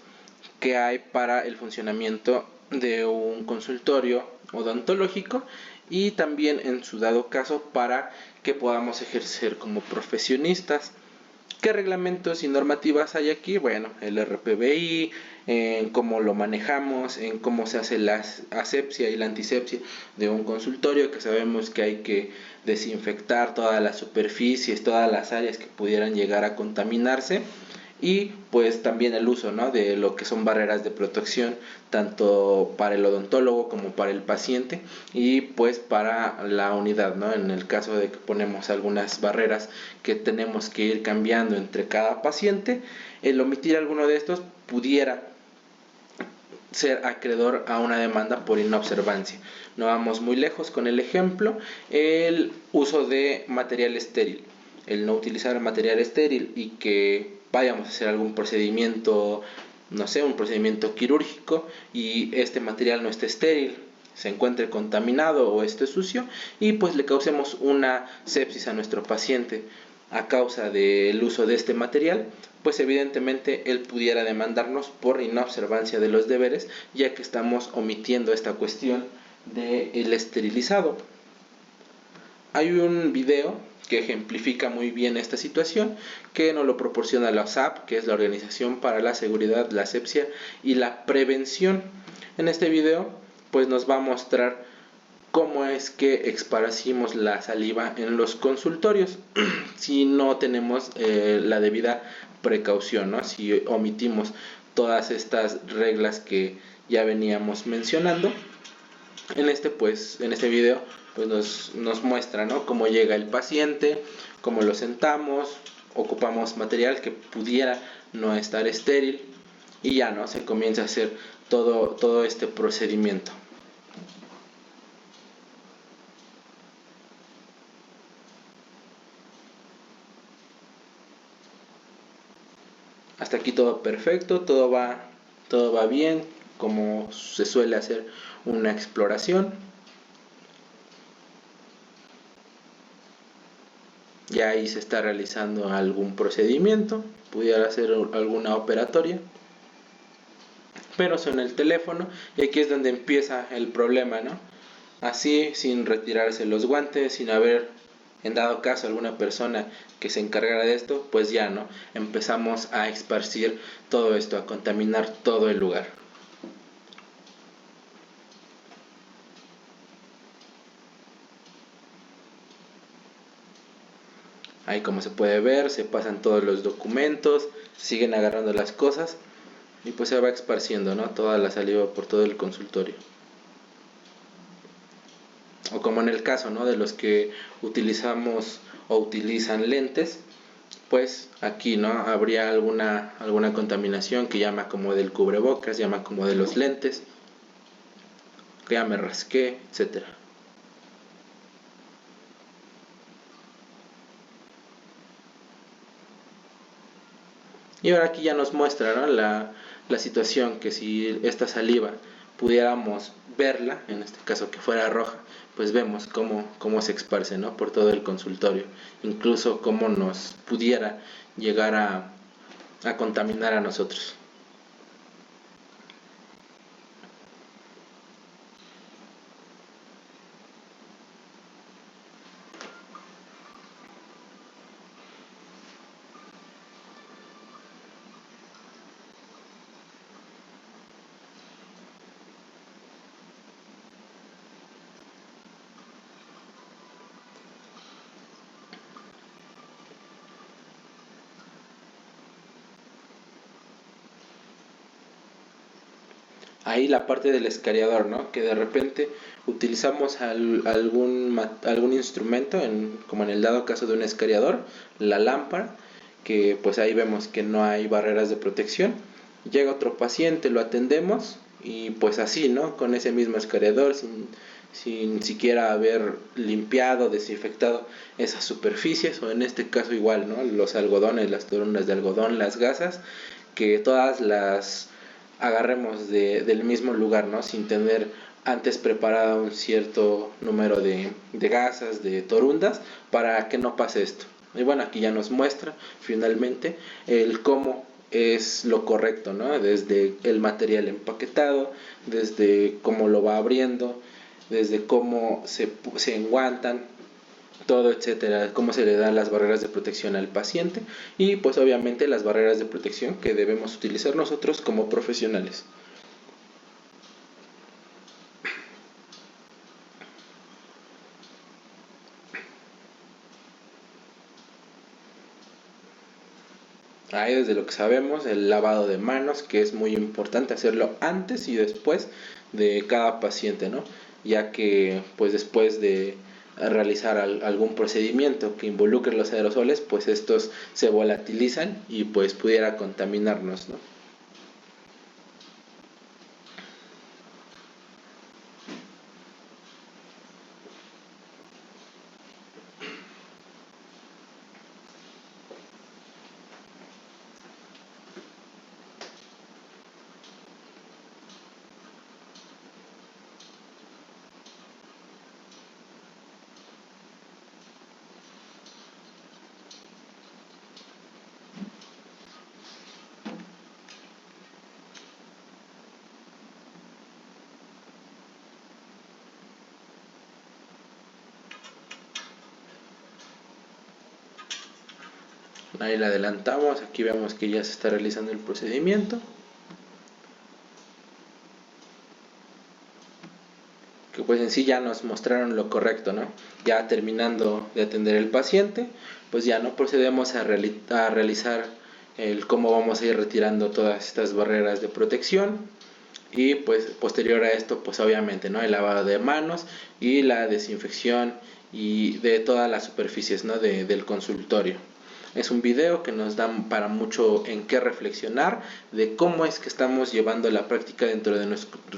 que hay para el funcionamiento de un consultorio odontológico y también en su dado caso para que podamos ejercer como profesionistas. ¿Qué reglamentos y normativas hay aquí? Bueno, el RPBI, en cómo lo manejamos, en cómo se hace la asepsia y la antisepsia de un consultorio, que sabemos que hay que desinfectar todas las superficies, todas las áreas que pudieran llegar a contaminarse, y pues también el uso, ¿no?, de lo que son barreras de protección tanto para el odontólogo como para el paciente y pues para la unidad, ¿no? En el caso de que ponemos algunas barreras que tenemos que ir cambiando entre cada paciente, el omitir alguno de estos pudiera ser acreedor a una demanda por inobservancia. No vamos muy lejos con el ejemplo, el uso de material estéril, el no utilizar material estéril y que vayamos a hacer algún procedimiento, no sé, un procedimiento quirúrgico y este material no esté estéril, se encuentre contaminado o esté sucio y pues le causemos una sepsis a nuestro paciente a causa del uso de este material, pues evidentemente él pudiera demandarnos por inobservancia de los deberes, ya que estamos omitiendo esta cuestión del esterilizado. Hay un video que ejemplifica muy bien esta situación, que nos lo proporciona la OSAP, que es la Organización para la Seguridad, la Asepsia y la Prevención. En este video pues nos va a mostrar cómo es que esparcimos la saliva en los consultorios si no tenemos la debida precaución, ¿no? Si omitimos todas estas reglas que ya veníamos mencionando. En este video pues nos muestra, ¿no?, cómo llega el paciente, cómo lo sentamos, ocupamos material que pudiera no estar estéril y ya no se comienza a hacer todo este procedimiento. Hasta aquí todo perfecto, todo va bien, como se suele hacer una exploración. Ya ahí se está realizando algún procedimiento, pudiera ser alguna operatoria, pero suena el teléfono y aquí es donde empieza el problema, ¿no? Así, sin retirarse los guantes, sin haber en dado caso alguna persona que se encargara de esto, pues ya no, empezamos a esparcir todo esto, a contaminar todo el lugar. Ahí, como se puede ver, se pasan todos los documentos, se siguen agarrando las cosas y pues se va esparciendo, ¿no?, toda la saliva por todo el consultorio. O como en el caso, ¿no?, de los que utilizamos o utilizan lentes, pues aquí, ¿no?, habría alguna contaminación que llama como del cubrebocas, llama como de los lentes, que ya me rasqué, etcétera. Y ahora aquí ya nos muestra, ¿no?, la situación, que si esta saliva pudiéramos verla, en este caso que fuera roja, pues vemos cómo se esparce, ¿no?, por todo el consultorio, incluso cómo nos pudiera llegar a contaminar a nosotros. Ahí la parte del escariador, ¿no?, que de repente utilizamos algún instrumento, como en el dado caso de un escariador, la lámpara, que pues ahí vemos que no hay barreras de protección. Llega otro paciente, lo atendemos y pues así, ¿no?, con ese mismo escariador, sin siquiera haber limpiado, desinfectado esas superficies, o en este caso igual, ¿no?, los algodones, las torunas de algodón, las gasas, que todas las agarremos del mismo lugar, ¿no?, sin tener antes preparado un cierto número de gasas, de torundas, para que no pase esto. Y bueno, aquí ya nos muestra finalmente el cómo es lo correcto, ¿no?, desde el material empaquetado, desde cómo lo va abriendo, desde cómo se enguantan, todo, etcétera, cómo se le dan las barreras de protección al paciente, y pues obviamente las barreras de protección que debemos utilizar nosotros como profesionales. Ahí, desde lo que sabemos, el lavado de manos, que es muy importante hacerlo antes y después de cada paciente, ¿no?, ya que pues después de realizar algún procedimiento que involucre los aerosoles, pues estos se volatilizan y pues pudiera contaminarnos, ¿no? Ahí la adelantamos, aquí vemos que ya se está realizando el procedimiento, que pues en sí ya nos mostraron lo correcto, ¿no? Ya terminando de atender el paciente, pues ya no procedemos a realizar el cómo vamos a ir retirando todas estas barreras de protección, y pues posterior a esto pues obviamente, ¿no?, el lavado de manos y la desinfección y de todas las superficies, ¿no?, del consultorio. Es un video que nos da para mucho en qué reflexionar de cómo es que estamos llevando la práctica dentro de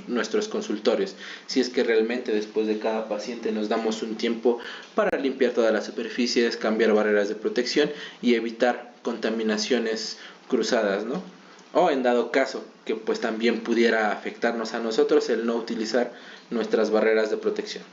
nuestros consultorios. Si es que realmente después de cada paciente nos damos un tiempo para limpiar todas las superficies, cambiar barreras de protección y evitar contaminaciones cruzadas, ¿no? O en dado caso que pues también pudiera afectarnos a nosotros el no utilizar nuestras barreras de protección.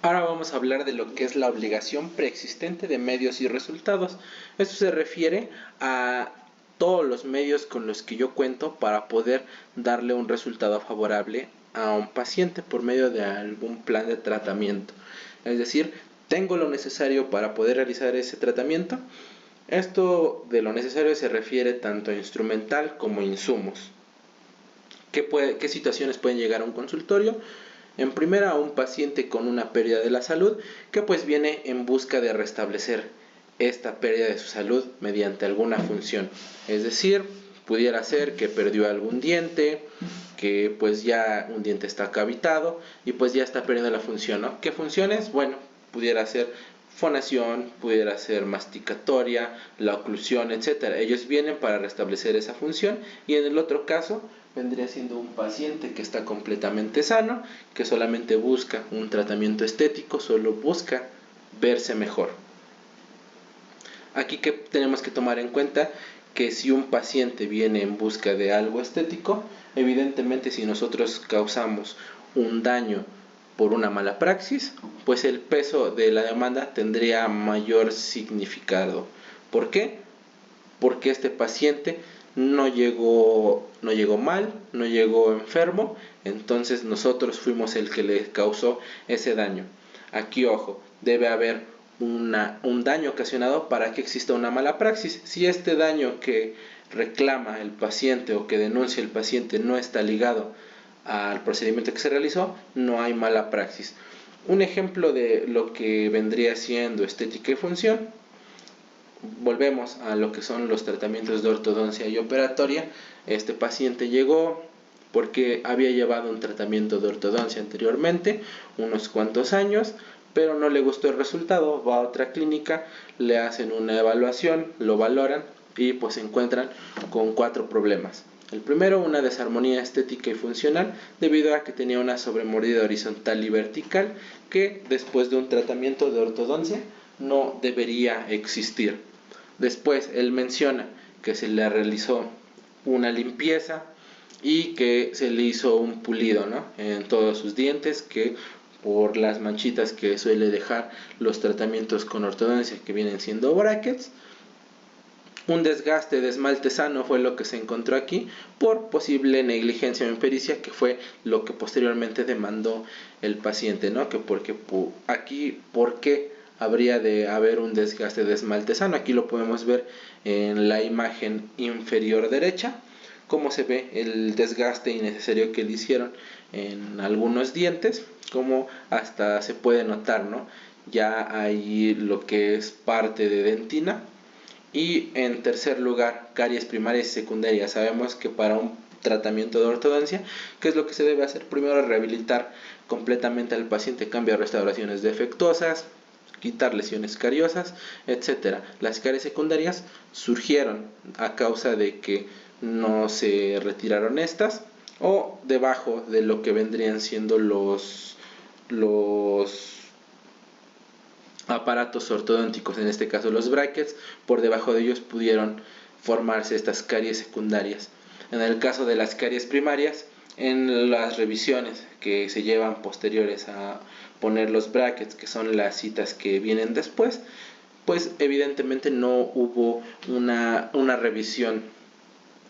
Ahora vamos a hablar de lo que es la obligación preexistente de medios y resultados. Esto se refiere a todos los medios con los que yo cuento para poder darle un resultado favorable a un paciente por medio de algún plan de tratamiento. Es decir, tengo lo necesario para poder realizar ese tratamiento. Esto de lo necesario se refiere tanto a instrumental como a insumos. ¿Qué situaciones pueden llegar a un consultorio? En primera, a un paciente con una pérdida de la salud, que pues viene en busca de restablecer esta pérdida de su salud mediante alguna función. Es decir, pudiera ser que perdió algún diente, que pues ya un diente está cavitado y pues ya está perdiendo la función, ¿no? ¿Qué funciones? Bueno, pudiera ser fonación, pudiera ser masticatoria, la oclusión, etcétera. Ellos vienen para restablecer esa función, y en el otro caso vendría siendo un paciente que está completamente sano, que solamente busca un tratamiento estético, solo busca verse mejor. Aquí que tenemos que tomar en cuenta que si un paciente viene en busca de algo estético, evidentemente si nosotros causamos un daño por una mala praxis, pues el peso de la demanda tendría mayor significado. ¿Por qué? Porque este paciente no llegó mal, no llegó enfermo, entonces nosotros fuimos el que le causó ese daño. Aquí, ojo, debe haber un daño ocasionado para que exista una mala praxis. Si este daño que reclama el paciente o que denuncia el paciente no está ligado al procedimiento que se realizó, no hay mala praxis. Un ejemplo de lo que vendría siendo estética y función, volvemos a lo que son los tratamientos de ortodoncia y operatoria. Este paciente llegó porque había llevado un tratamiento de ortodoncia anteriormente, unos cuantos años, pero no le gustó el resultado, va a otra clínica, le hacen una evaluación, lo valoran y pues se encuentran con 4 problemas. El primero, una desarmonía estética y funcional debido a que tenía una sobremordida horizontal y vertical que después de un tratamiento de ortodoncia no debería existir. Después él menciona que se le realizó una limpieza y que se le hizo un pulido, ¿no?, en todos sus dientes, que por las manchitas que suele dejar los tratamientos con ortodoncia, que vienen siendo brackets, un desgaste de esmalte sano fue lo que se encontró aquí por posible negligencia o impericia, que fue lo que posteriormente demandó el paciente, ¿no? Que porque aquí, ¿por qué habría de haber un desgaste de esmalte sano? Aquí lo podemos ver en la imagen inferior derecha, cómo se ve el desgaste innecesario que le hicieron en algunos dientes, como hasta se puede notar, ¿no?, ya hay lo que es parte de dentina. Y en tercer lugar, caries primarias y secundarias. Sabemos que para un tratamiento de ortodoncia, ¿qué es lo que se debe hacer? Primero, rehabilitar completamente al paciente, cambiar restauraciones defectuosas, quitar lesiones cariosas, etcétera. Las caries secundarias surgieron a causa de que no se retiraron estas, o debajo de lo que vendrían siendo los aparatos ortodónticos, en este caso los brackets, por debajo de ellos pudieron formarse estas caries secundarias. En el caso de las caries primarias, en las revisiones que se llevan posteriores a poner los brackets, que son las citas que vienen después, pues evidentemente no hubo una revisión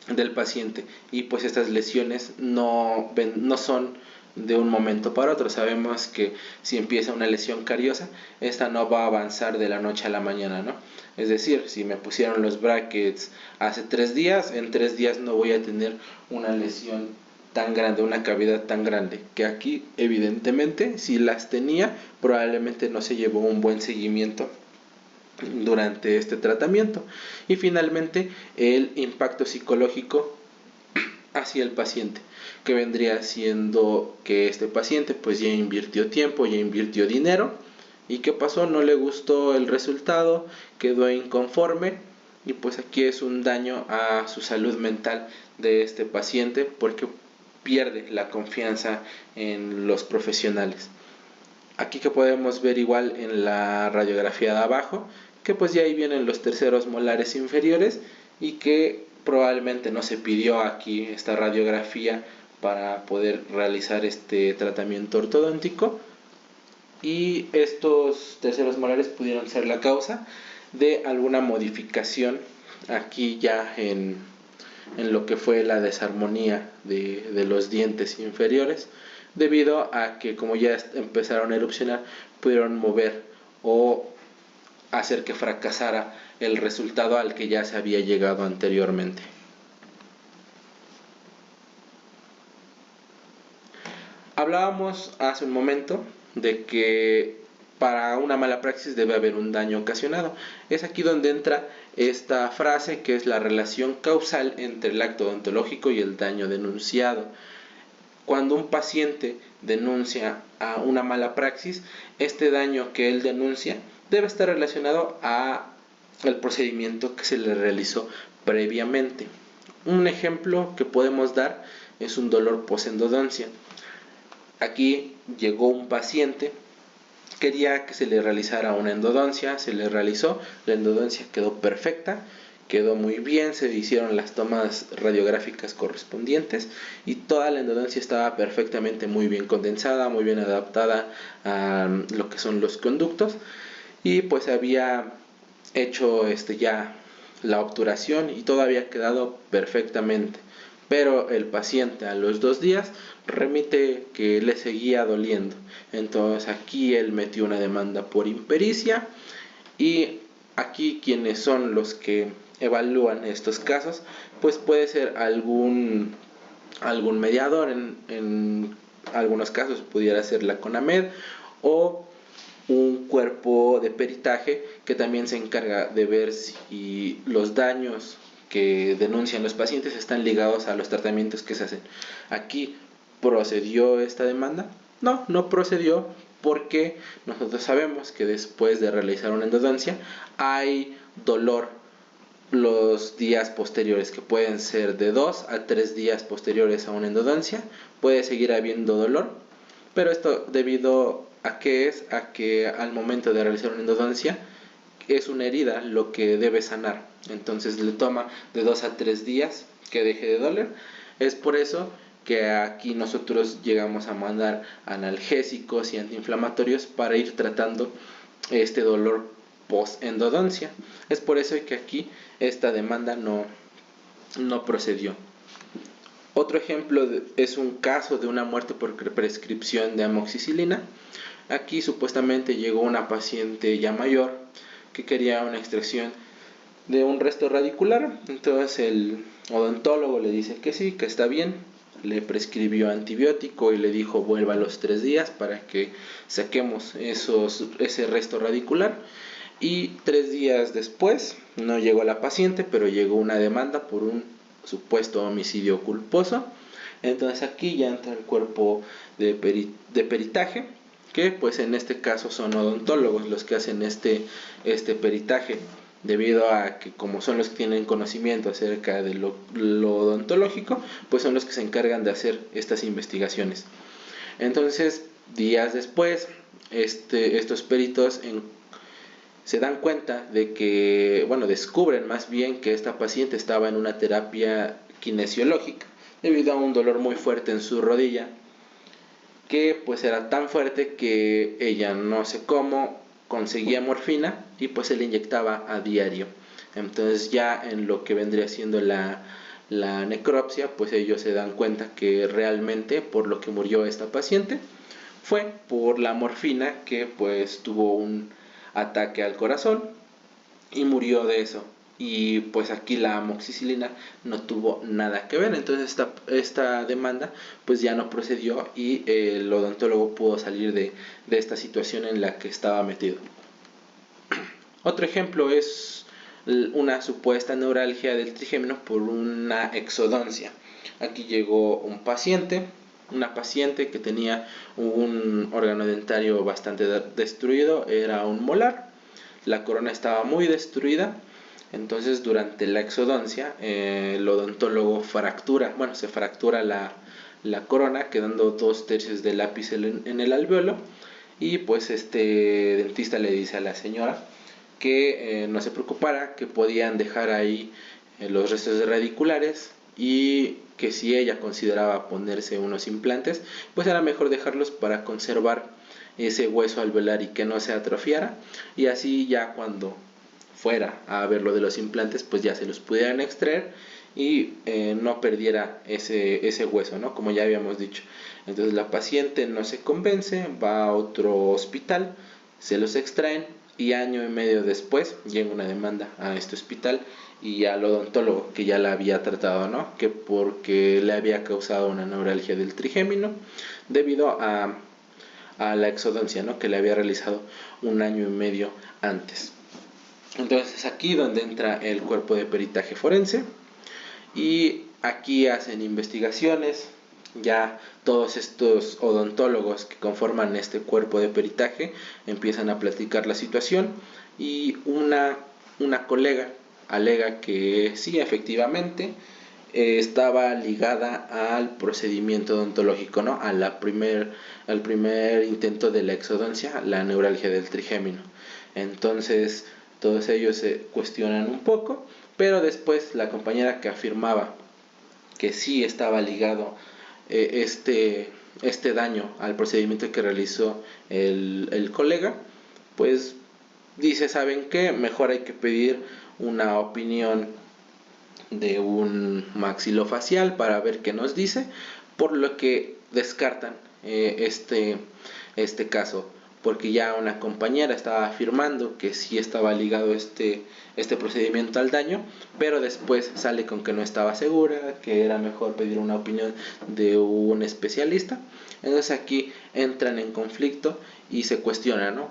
del paciente, y pues estas lesiones no son de un momento para otro. Sabemos que si empieza una lesión cariosa, esta no va a avanzar de la noche a la mañana, ¿no? Es decir, si me pusieron los brackets hace 3 días, en 3 días no voy a tener una lesión tan grande, una cavidad tan grande, que aquí evidentemente si las tenía, probablemente no se llevó un buen seguimiento durante este tratamiento. Y finalmente, el impacto psicológico hacia el paciente, que vendría siendo que este paciente pues ya invirtió tiempo, ya invirtió dinero, y ¿qué pasó? No le gustó el resultado, quedó inconforme, y pues aquí es un daño a su salud mental de este paciente, porque pierde la confianza en los profesionales. Aquí que podemos ver igual en la radiografía de abajo, que pues ya ahí vienen los terceros molares inferiores, y que probablemente no se pidió aquí esta radiografía para poder realizar este tratamiento ortodóntico, y estos terceros molares pudieron ser la causa de alguna modificación aquí ya en lo que fue la desarmonía de los dientes inferiores, debido a que como ya empezaron a erupcionar, pudieron mover o hacer que fracasara el resultado al que ya se había llegado anteriormente. Hablábamos hace un momento de que para una mala praxis debe haber un daño ocasionado. Es aquí donde entra esta frase, que es la relación causal entre el acto odontológico y el daño denunciado. Cuando un paciente denuncia a una mala praxis, este daño que él denuncia debe estar relacionado al procedimiento que se le realizó previamente. Un ejemplo que podemos dar es un dolor posendodoncia. Aquí llegó un paciente, quería que se le realizara una endodoncia, se le realizó, la endodoncia quedó perfecta, quedó muy bien, se hicieron las tomas radiográficas correspondientes y toda la endodoncia estaba perfectamente muy bien condensada, muy bien adaptada a lo que son los conductos, y pues había hecho ya la obturación y todo había quedado perfectamente. Pero el paciente a los 2 días remite que le seguía doliendo. Entonces aquí él metió una demanda por impericia, y aquí quienes son los que evalúan estos casos, pues puede ser algún mediador, en algunos casos pudiera ser la CONAMED o un cuerpo de peritaje que también se encarga de ver si los daños que denuncian los pacientes están ligados a los tratamientos que se hacen. Aquí, ¿procedió esta demanda? No, no procedió, porque nosotros sabemos que después de realizar una endodoncia hay dolor los días posteriores, que pueden ser de 2 a 3 días posteriores a una endodoncia. Puede seguir habiendo dolor, pero esto debido a que al momento de realizar una endodoncia es una herida lo que debe sanar, entonces le toma de 2 a 3 días que deje de doler. Es por eso que aquí nosotros llegamos a mandar analgésicos y antiinflamatorios para ir tratando este dolor post endodoncia. Es por eso que aquí esta demanda no procedió. Otro ejemplo es un caso de una muerte por prescripción de amoxicilina. Aquí supuestamente llegó una paciente ya mayor que quería una extracción de un resto radicular. Entonces el odontólogo le dice que sí, que está bien. Le prescribió antibiótico y le dijo vuelva a los 3 días para que saquemos ese resto radicular. Y 3 días después no llegó la paciente, pero llegó una demanda por un supuesto homicidio culposo. Entonces aquí ya entra el cuerpo de peritaje, que pues en este caso son odontólogos los que hacen este peritaje, debido a que como son los que tienen conocimiento acerca de lo odontológico, pues son los que se encargan de hacer estas investigaciones. Entonces, días después, estos peritos se dan cuenta de que, bueno, descubren más bien que esta paciente estaba en una terapia kinesiológica debido a un dolor muy fuerte en su rodilla, que pues era tan fuerte que ella no sé cómo conseguía morfina y pues se le inyectaba a diario. Entonces ya en lo que vendría siendo la necropsia, pues ellos se dan cuenta que realmente por lo que murió esta paciente fue por la morfina, que pues tuvo un ataque al corazón y murió de eso. Y pues aquí la amoxicilina no tuvo nada que ver. Entonces esta demanda pues ya no procedió y el odontólogo pudo salir de esta situación en la que estaba metido. Otro ejemplo es una supuesta neuralgia del trigémino por una exodoncia. Aquí llegó una paciente que tenía un órgano dentario bastante destruido, era un molar. La corona estaba muy destruida. Entonces durante la exodoncia el odontólogo se fractura la corona, quedando 2/3 del ápice en el alvéolo. Y pues este dentista le dice a la señora que no se preocupara, que podían dejar ahí los restos radiculares, y que si ella consideraba ponerse unos implantes, pues era mejor dejarlos para conservar ese hueso alveolar y que no se atrofiara, y así ya cuando fuera a ver lo de los implantes, pues ya se los pudieran extraer y no perdiera ese hueso, ¿no? Como ya habíamos dicho. Entonces la paciente no se convence, va a otro hospital, se los extraen, y año y medio después llega una demanda a este hospital y al odontólogo que ya la había tratado, ¿no? Que porque le había causado una neuralgia del trigémino debido a la exodoncia, ¿no? Que le había realizado un año y medio antes. Entonces es aquí donde entra el cuerpo de peritaje forense, y aquí hacen investigaciones. Ya todos estos odontólogos que conforman este cuerpo de peritaje empiezan a platicar la situación, y una colega alega que sí, efectivamente, estaba ligada al procedimiento odontológico, ¿no? Al primer intento de la exodoncia, la neuralgia del trigémino. Entonces, todos ellos se cuestionan un poco, pero después la compañera que afirmaba que sí estaba ligado este daño al procedimiento que realizó el colega, pues dice, ¿saben qué? Mejor hay que pedir una opinión de un maxilofacial para ver qué nos dice, por lo que descartan este caso, porque ya una compañera estaba afirmando que sí estaba ligado este procedimiento al daño, pero después sale con que no estaba segura, que era mejor pedir una opinión de un especialista. Entonces aquí entran en conflicto y se cuestiona, ¿no?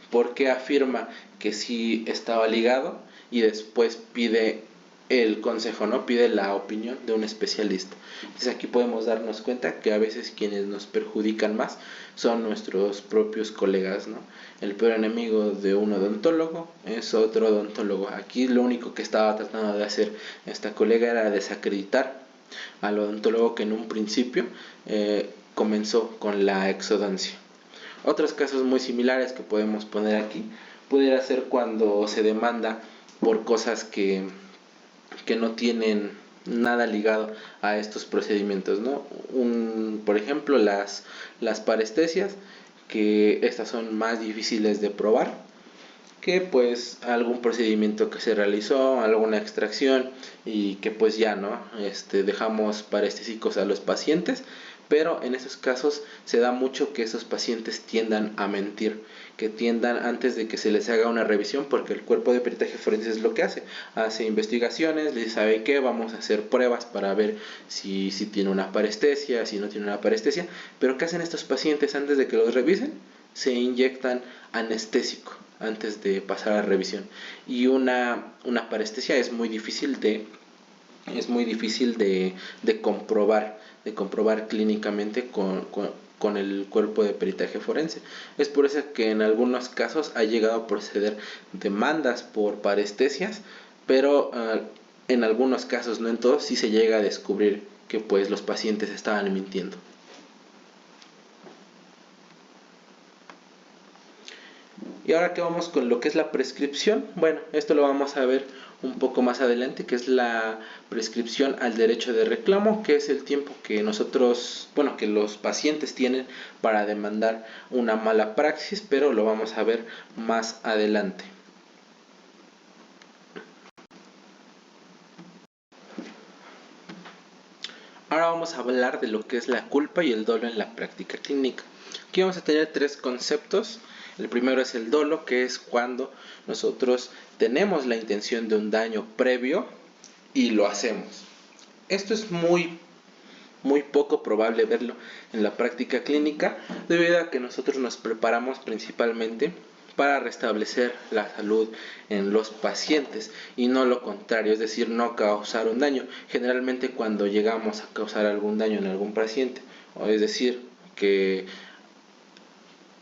¿Por qué afirma que sí estaba ligado y después pide el consejo, ¿no? Pide la opinión de un especialista? Entonces aquí podemos darnos cuenta que a veces quienes nos perjudican más son nuestros propios colegas, ¿no? El peor enemigo de un odontólogo es otro odontólogo. Aquí lo único que estaba tratando de hacer esta colega era desacreditar al odontólogo que en un principio comenzó con la exodoncia. Otros casos muy similares que podemos poner aquí pudiera ser cuando se demanda por cosas que no tienen nada ligado a estos procedimientos, ¿no? Por ejemplo, las parestesias, que estas son más difíciles de probar que pues algún procedimiento que se realizó, alguna extracción y que pues ya no dejamos parestésicos a los pacientes, pero en esos casos se da mucho que esos pacientes tiendan a mentir, que tiendan antes de que se les haga una revisión, porque el cuerpo de peritaje forense es lo que hace investigaciones, les dice, ¿sabe qué? Vamos a hacer pruebas para ver si tiene una parestesia, si no tiene una parestesia, pero ¿qué hacen estos pacientes antes de que los revisen? Se inyectan anestésico antes de pasar a revisión, y una parestesia es muy difícil de comprobar clínicamente con el cuerpo de peritaje forense. Es por eso que en algunos casos ha llegado a proceder demandas por parestesias, pero en algunos casos, no en todos, sí se llega a descubrir que pues los pacientes estaban mintiendo. Y ahora que vamos con lo que es la prescripción, bueno, esto lo vamos a ver un poco más adelante, que es la prescripción al derecho de reclamo, que es el tiempo que que los pacientes tienen para demandar una mala praxis, pero lo vamos a ver más adelante. Ahora vamos a hablar de lo que es la culpa y el dolo en la práctica clínica. Aquí vamos a tener tres conceptos. El primero es el dolo, que es cuando nosotros tenemos la intención de un daño previo y lo hacemos. Esto es muy poco probable verlo en la práctica clínica, debido a que nosotros nos preparamos principalmente para restablecer la salud en los pacientes y no lo contrario, es decir, no causar un daño. Generalmente cuando llegamos a causar algún daño en algún paciente, o es decir, que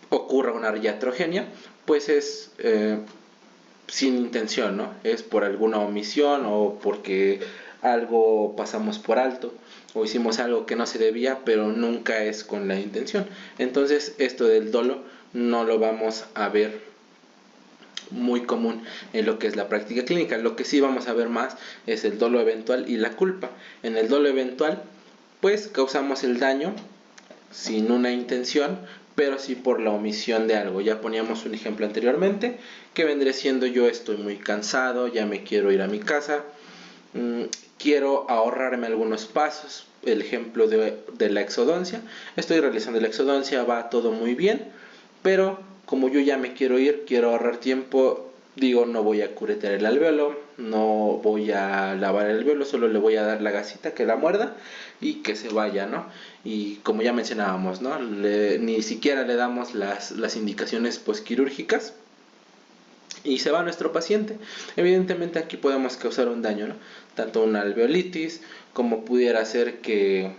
ocurra una iatrogenia, pues es sin intención, ¿no? Es por alguna omisión o porque algo pasamos por alto o hicimos algo que no se debía, pero nunca es con la intención. Entonces esto del dolo no lo vamos a ver muy común en lo que es la práctica clínica. Lo que sí vamos a ver más es el dolo eventual y la culpa. En el dolo eventual, pues causamos el daño sin una intención, pero sí por la omisión de algo. Ya poníamos un ejemplo anteriormente, que vendría siendo: yo estoy muy cansado, ya me quiero ir a mi casa, quiero ahorrarme algunos pasos. El ejemplo de la exodoncia: estoy realizando la exodoncia, va todo muy bien, pero como yo ya me quiero ir, quiero ahorrar tiempo, digo, no voy a curetear el alveolo, no voy a lavar el alveolo, solo le voy a dar la gasita que la muerda y que se vaya, ¿no? Y como ya mencionábamos, ¿no? Ni siquiera le damos las indicaciones posquirúrgicas y se va nuestro paciente. Evidentemente aquí podemos causar un daño, ¿no? Tanto una alveolitis, como pudiera ser que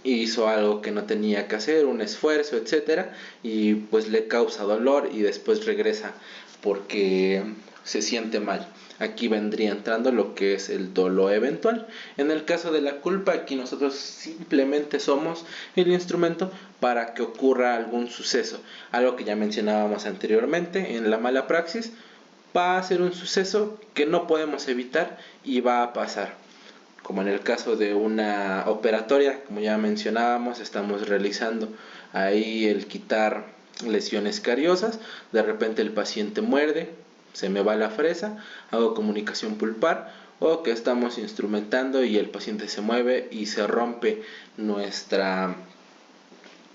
hizo algo que no tenía que hacer, un esfuerzo, etcétera, y pues le causa dolor y después regresa porque se siente mal. aquí vendría entrando lo que es el dolo eventual. En el caso de la culpa, aquí nosotros simplemente somos el instrumento para que ocurra algún suceso, algo que ya mencionábamos anteriormente. En la mala praxis va a ser un suceso que no podemos evitar y va a pasar. Como en el caso de una operatoria, como ya mencionábamos, estamos realizando ahí el quitar lesiones cariosas, de repente el paciente muerde, se me va la fresa, hago comunicación pulpar, o que estamos instrumentando y el paciente se mueve y se rompe nuestra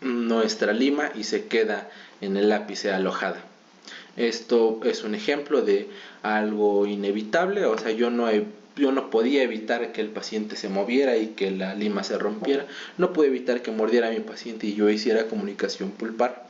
lima y se queda en el ápice alojada. Esto es un ejemplo de algo inevitable, o sea, yo no podía evitar que el paciente se moviera y que la lima se rompiera, no pude evitar que mordiera a mi paciente y yo hiciera comunicación pulpar.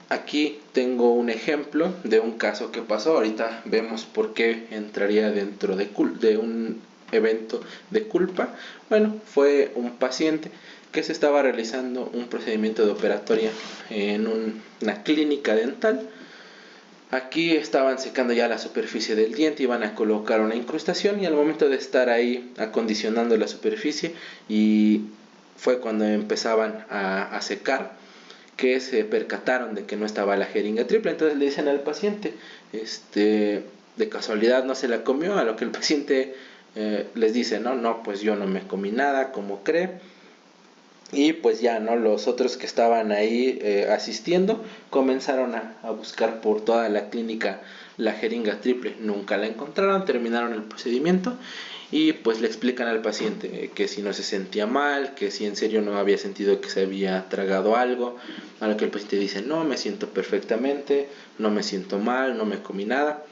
Aquí tengo un ejemplo de un caso que pasó, ahorita vemos por qué entraría dentro de un evento de culpa. Bueno, fue un paciente que se estaba realizando un procedimiento de operatoria en una clínica dental. Aquí estaban secando ya la superficie del diente, iban a colocar una incrustación y al momento de estar ahí acondicionando la superficie y fue cuando empezaban a secar, que se percataron de que no estaba la jeringa triple. Entonces le dicen al paciente, de casualidad no se la comió, a lo que el paciente les dice, no, pues yo no me comí nada, ¿cómo cree? Y pues ya, ¿no? Los otros que estaban ahí asistiendo comenzaron a buscar por toda la clínica la jeringa triple. Nunca la encontraron, terminaron el procedimiento y pues le explican al paciente que si no se sentía mal, que si en serio no había sentido que se había tragado algo. A lo que el paciente dice, no, me siento perfectamente, no me siento mal, no me comí nada.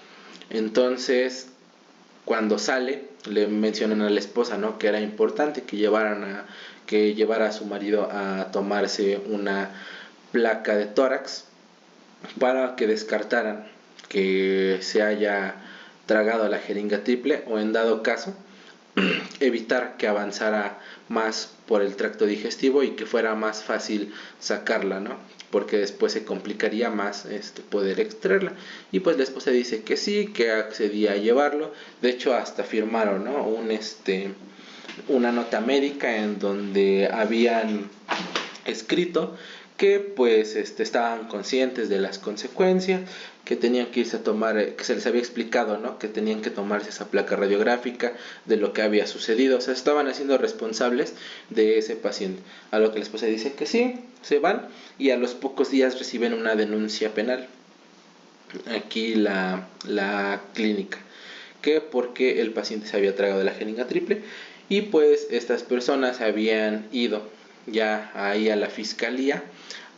Entonces, cuando sale, le mencionan a la esposa, ¿no?, que era importante que llevara a su marido a tomarse una placa de tórax para que descartaran que se haya tragado la jeringa triple, o en dado caso evitar que avanzara más por el tracto digestivo y que fuera más fácil sacarla, ¿no? Porque después se complicaría más poder extraerla. Y pues la esposa dice que sí, que accedía a llevarlo. De hecho hasta firmaron, ¿no?, una nota médica en donde habían escrito que pues estaban conscientes de las consecuencias, que tenían que irse a tomar, que se les había explicado, ¿no?, que tenían que tomarse esa placa radiográfica de lo que había sucedido. O sea, estaban haciendo responsables de ese paciente. A lo que la esposa dice que sí, se van y a los pocos días reciben una denuncia penal aquí la clínica, que porque el paciente se había tragado la jeringa triple. Y pues estas personas habían ido ya ahí a la fiscalía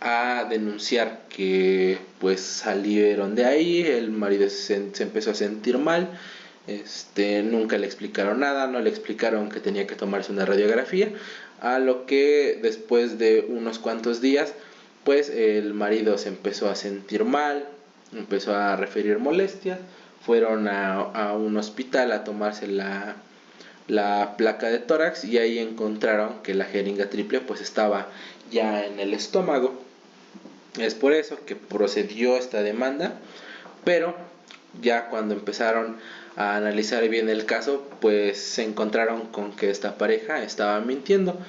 a denunciar que pues salieron de ahí, el marido se empezó a sentir mal, nunca le explicaron nada, no le explicaron que tenía que tomarse una radiografía, a lo que después de unos cuantos días pues el marido se empezó a sentir mal, empezó a referir molestias, fueron a un hospital a tomarse la placa de tórax y ahí encontraron que la jeringa triple pues estaba ya en el estómago. Es por eso que procedió esta demanda, pero ya cuando empezaron a analizar bien el caso, pues se encontraron con que esta pareja estaba mintiendo,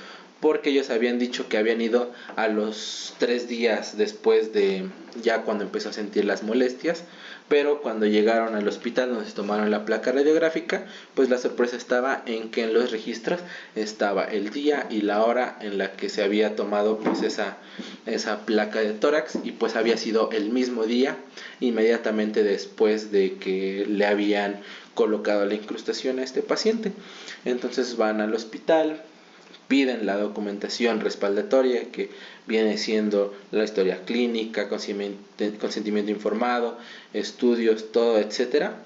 porque ellos habían dicho que habían ido a los 3 días después de ya cuando empezó a sentir las molestias, pero cuando llegaron al hospital donde se tomaron la placa radiográfica, pues la sorpresa estaba en que en los registros estaba el día y la hora en la que se había tomado pues esa placa de tórax, y pues había sido el mismo día, inmediatamente después de que le habían colocado la incrustación a este paciente. Entonces van al hospital, piden la documentación respaldatoria que viene siendo la historia clínica, consentimiento informado, estudios, todo, etcétera.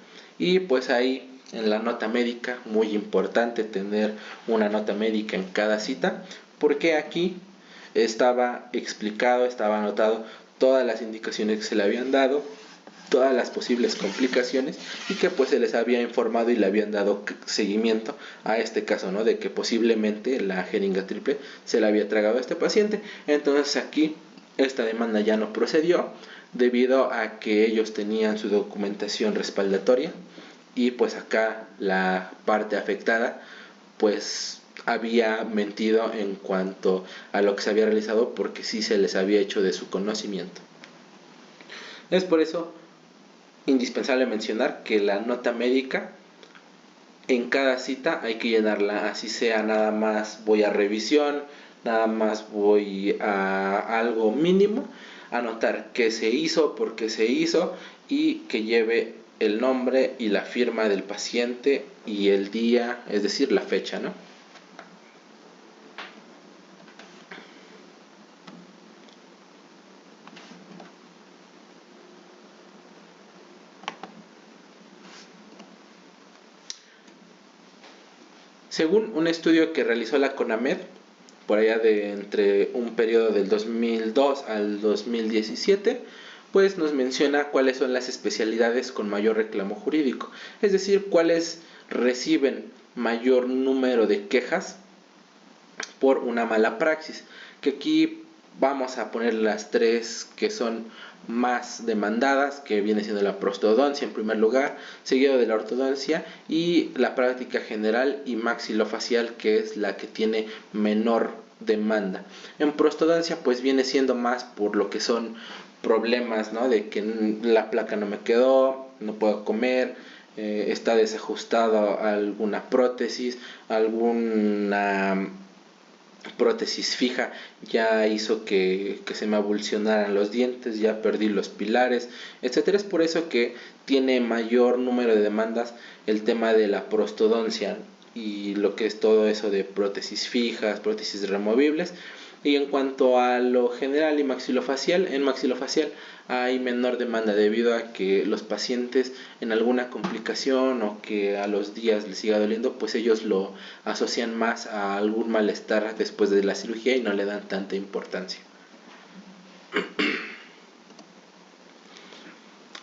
Y pues ahí en la nota médica, muy importante tener una nota médica en cada cita, porque aquí estaba explicado, estaba anotado todas las indicaciones que se le habían dado, todas las posibles complicaciones, y que pues se les había informado y le habían dado seguimiento a este caso, ¿no?, de que posiblemente la jeringa triple se la había tragado a este paciente. Entonces aquí esta demanda ya no procedió, debido a que ellos tenían su documentación respaldatoria y pues acá la parte afectada pues había mentido en cuanto a lo que se había realizado porque sí se les había hecho de su conocimiento. Es por eso indispensable mencionar que la nota médica en cada cita hay que llenarla, así sea nada más voy a revisión, nada más voy a algo mínimo, anotar qué se hizo, por qué se hizo y que lleve el nombre y la firma del paciente y el día, es decir, la fecha, ¿no? Según un estudio que realizó la CONAMED, por allá de entre un periodo del 2002 al 2017, pues nos menciona cuáles son las especialidades con mayor reclamo jurídico, es decir, cuáles reciben mayor número de quejas por una mala praxis, que aquí vamos a poner las tres que son más demandadas, que viene siendo la prostodoncia en primer lugar, seguido de la ortodoncia y la práctica general y maxilofacial, que es la que tiene menor demanda. En prostodoncia pues viene siendo más por lo que son problemas, ¿no? De que la placa no me quedó, no puedo comer, está desajustado alguna prótesis, alguna prótesis fija ya hizo que se me abulsionaran los dientes, ya perdí los pilares, etcétera. Es por eso que tiene mayor número de demandas el tema de la prostodoncia y lo que es todo eso de prótesis fijas, prótesis removibles. Y en cuanto a lo general y maxilofacial, en maxilofacial hay menor demanda debido a que los pacientes en alguna complicación o que a los días les siga doliendo, pues ellos lo asocian más a algún malestar después de la cirugía y no le dan tanta importancia.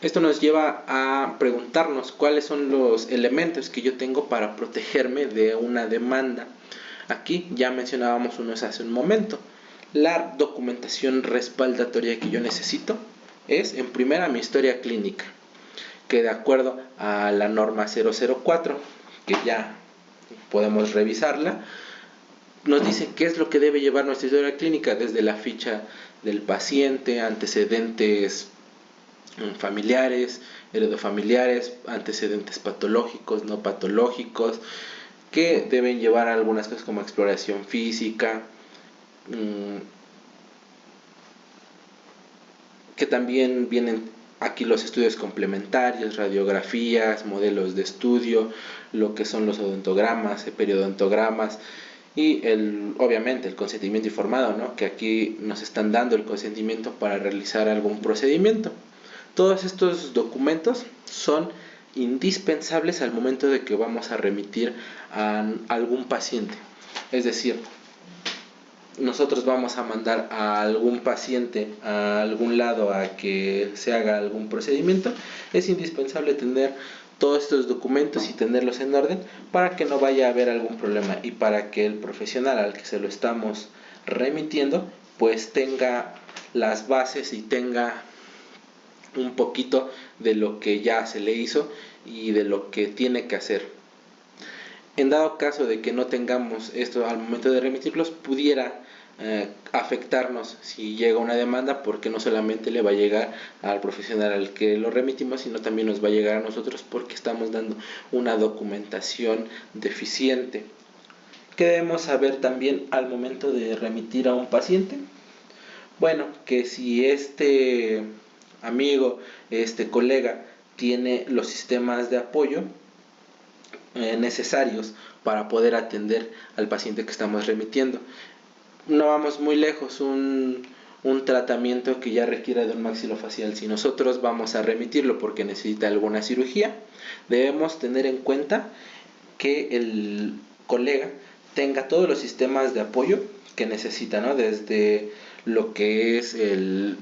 Esto nos lleva a preguntarnos cuáles son los elementos que yo tengo para protegerme de una demanda. Aquí ya mencionábamos unos hace un momento. La documentación respaldatoria que yo necesito es, en primera, mi historia clínica, que de acuerdo a la norma 004, que ya podemos revisarla, nos dice qué es lo que debe llevar nuestra historia clínica, desde la ficha del paciente, antecedentes familiares, heredofamiliares, antecedentes patológicos, no patológicos, que deben llevar algunas cosas como exploración física, que también vienen aquí los estudios complementarios, radiografías, modelos de estudio, lo que son los odontogramas, periodontogramas y obviamente el consentimiento informado, ¿no? Que aquí nos están dando el consentimiento para realizar algún procedimiento. Todos estos documentos son indispensables al momento de que vamos a remitir a algún paciente. Es decir, nosotros vamos a mandar a algún paciente a algún lado a que se haga algún procedimiento, es indispensable tener todos estos documentos y tenerlos en orden para que no vaya a haber algún problema y para que el profesional al que se lo estamos remitiendo pues tenga las bases y tenga un poquito de lo que ya se le hizo y de lo que tiene que hacer. En dado caso de que no tengamos esto al momento de remitirlos, pudiera afectarnos si llega una demanda, porque no solamente le va a llegar al profesional al que lo remitimos, sino también nos va a llegar a nosotros porque estamos dando una documentación deficiente. ¿Qué debemos saber también al momento de remitir a un paciente? Bueno, que si este amigo, este colega tiene los sistemas de apoyo necesarios para poder atender al paciente que estamos remitiendo. No vamos muy lejos, un tratamiento que ya requiera de un maxilofacial. Si nosotros vamos a remitirlo porque necesita alguna cirugía, debemos tener en cuenta que el colega tenga todos los sistemas de apoyo que necesita, ¿no? Desde lo que es el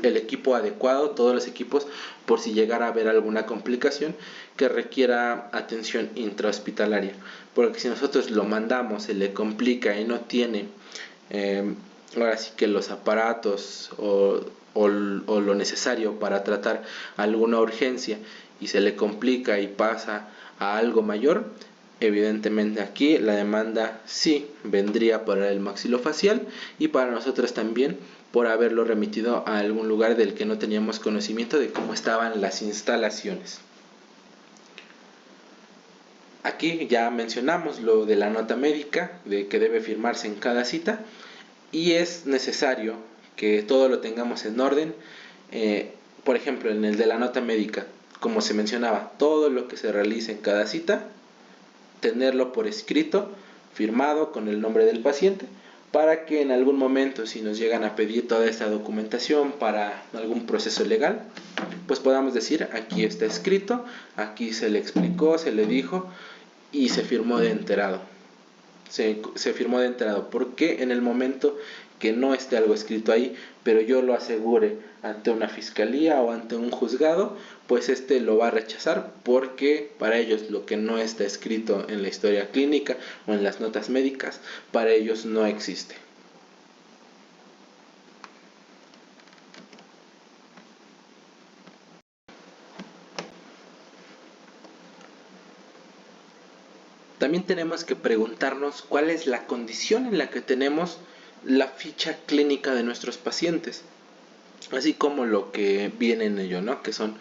equipo adecuado, todos los equipos por si llegara a haber alguna complicación que requiera atención intrahospitalaria, porque si nosotros lo mandamos, se le complica y no tiene ahora sí que los aparatos o lo necesario para tratar alguna urgencia y se le complica y pasa a algo mayor, evidentemente aquí la demanda sí vendría para el maxilofacial y para nosotros también por haberlo remitido a algún lugar del que no teníamos conocimiento de cómo estaban las instalaciones. Aquí ya mencionamos lo de la nota médica, de que debe firmarse en cada cita, y es necesario que todo lo tengamos en orden. Por ejemplo, en el de la nota médica, como se mencionaba, todo lo que se realice en cada cita, tenerlo por escrito, firmado con el nombre del paciente, para que en algún momento, si nos llegan a pedir toda esta documentación para algún proceso legal, pues podamos decir, aquí está escrito, aquí se le explicó, se le dijo y se firmó de enterado. Se firmó de enterado, porque en el momento que no esté algo escrito ahí, pero yo lo asegure ante una fiscalía o ante un juzgado, pues este lo va a rechazar, porque para ellos lo que no está escrito en la historia clínica o en las notas médicas, para ellos no existe. También tenemos que preguntarnos cuál es la condición en la que tenemos la ficha clínica de nuestros pacientes, así como lo que viene en ello, ¿no? Que son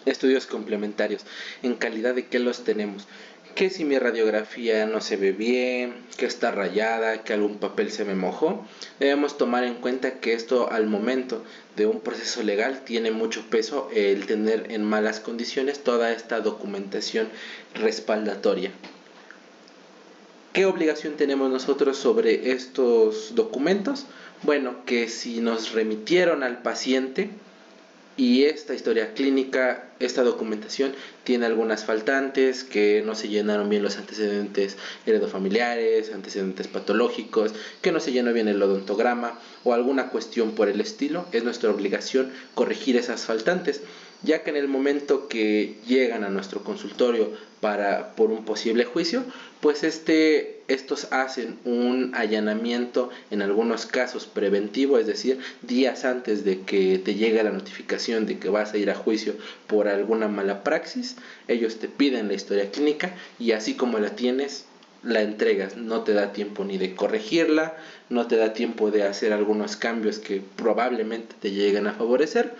estudios complementarios, en calidad de qué los tenemos, que si mi radiografía no se ve bien, que está rayada, que algún papel se me mojó. Debemos tomar en cuenta que esto, al momento de un proceso legal, tiene mucho peso el tener en malas condiciones toda esta documentación respaldatoria. ¿Qué obligación tenemos nosotros sobre estos documentos? Bueno, que si nos remitieron al paciente y esta historia clínica, esta documentación tiene algunas faltantes, que no se llenaron bien los antecedentes heredofamiliares, antecedentes patológicos, que no se llenó bien el odontograma o alguna cuestión por el estilo, es nuestra obligación corregir esas faltantes, ya que en el momento que llegan a nuestro consultorio por un posible juicio, pues estos hacen un allanamiento, en algunos casos preventivo, es decir, días antes de que te llegue la notificación de que vas a ir a juicio por alguna mala praxis. Ellos te piden la historia clínica y así como la tienes, la entregas. No te da tiempo ni de corregirla, no te da tiempo de hacer algunos cambios que probablemente te lleguen a favorecer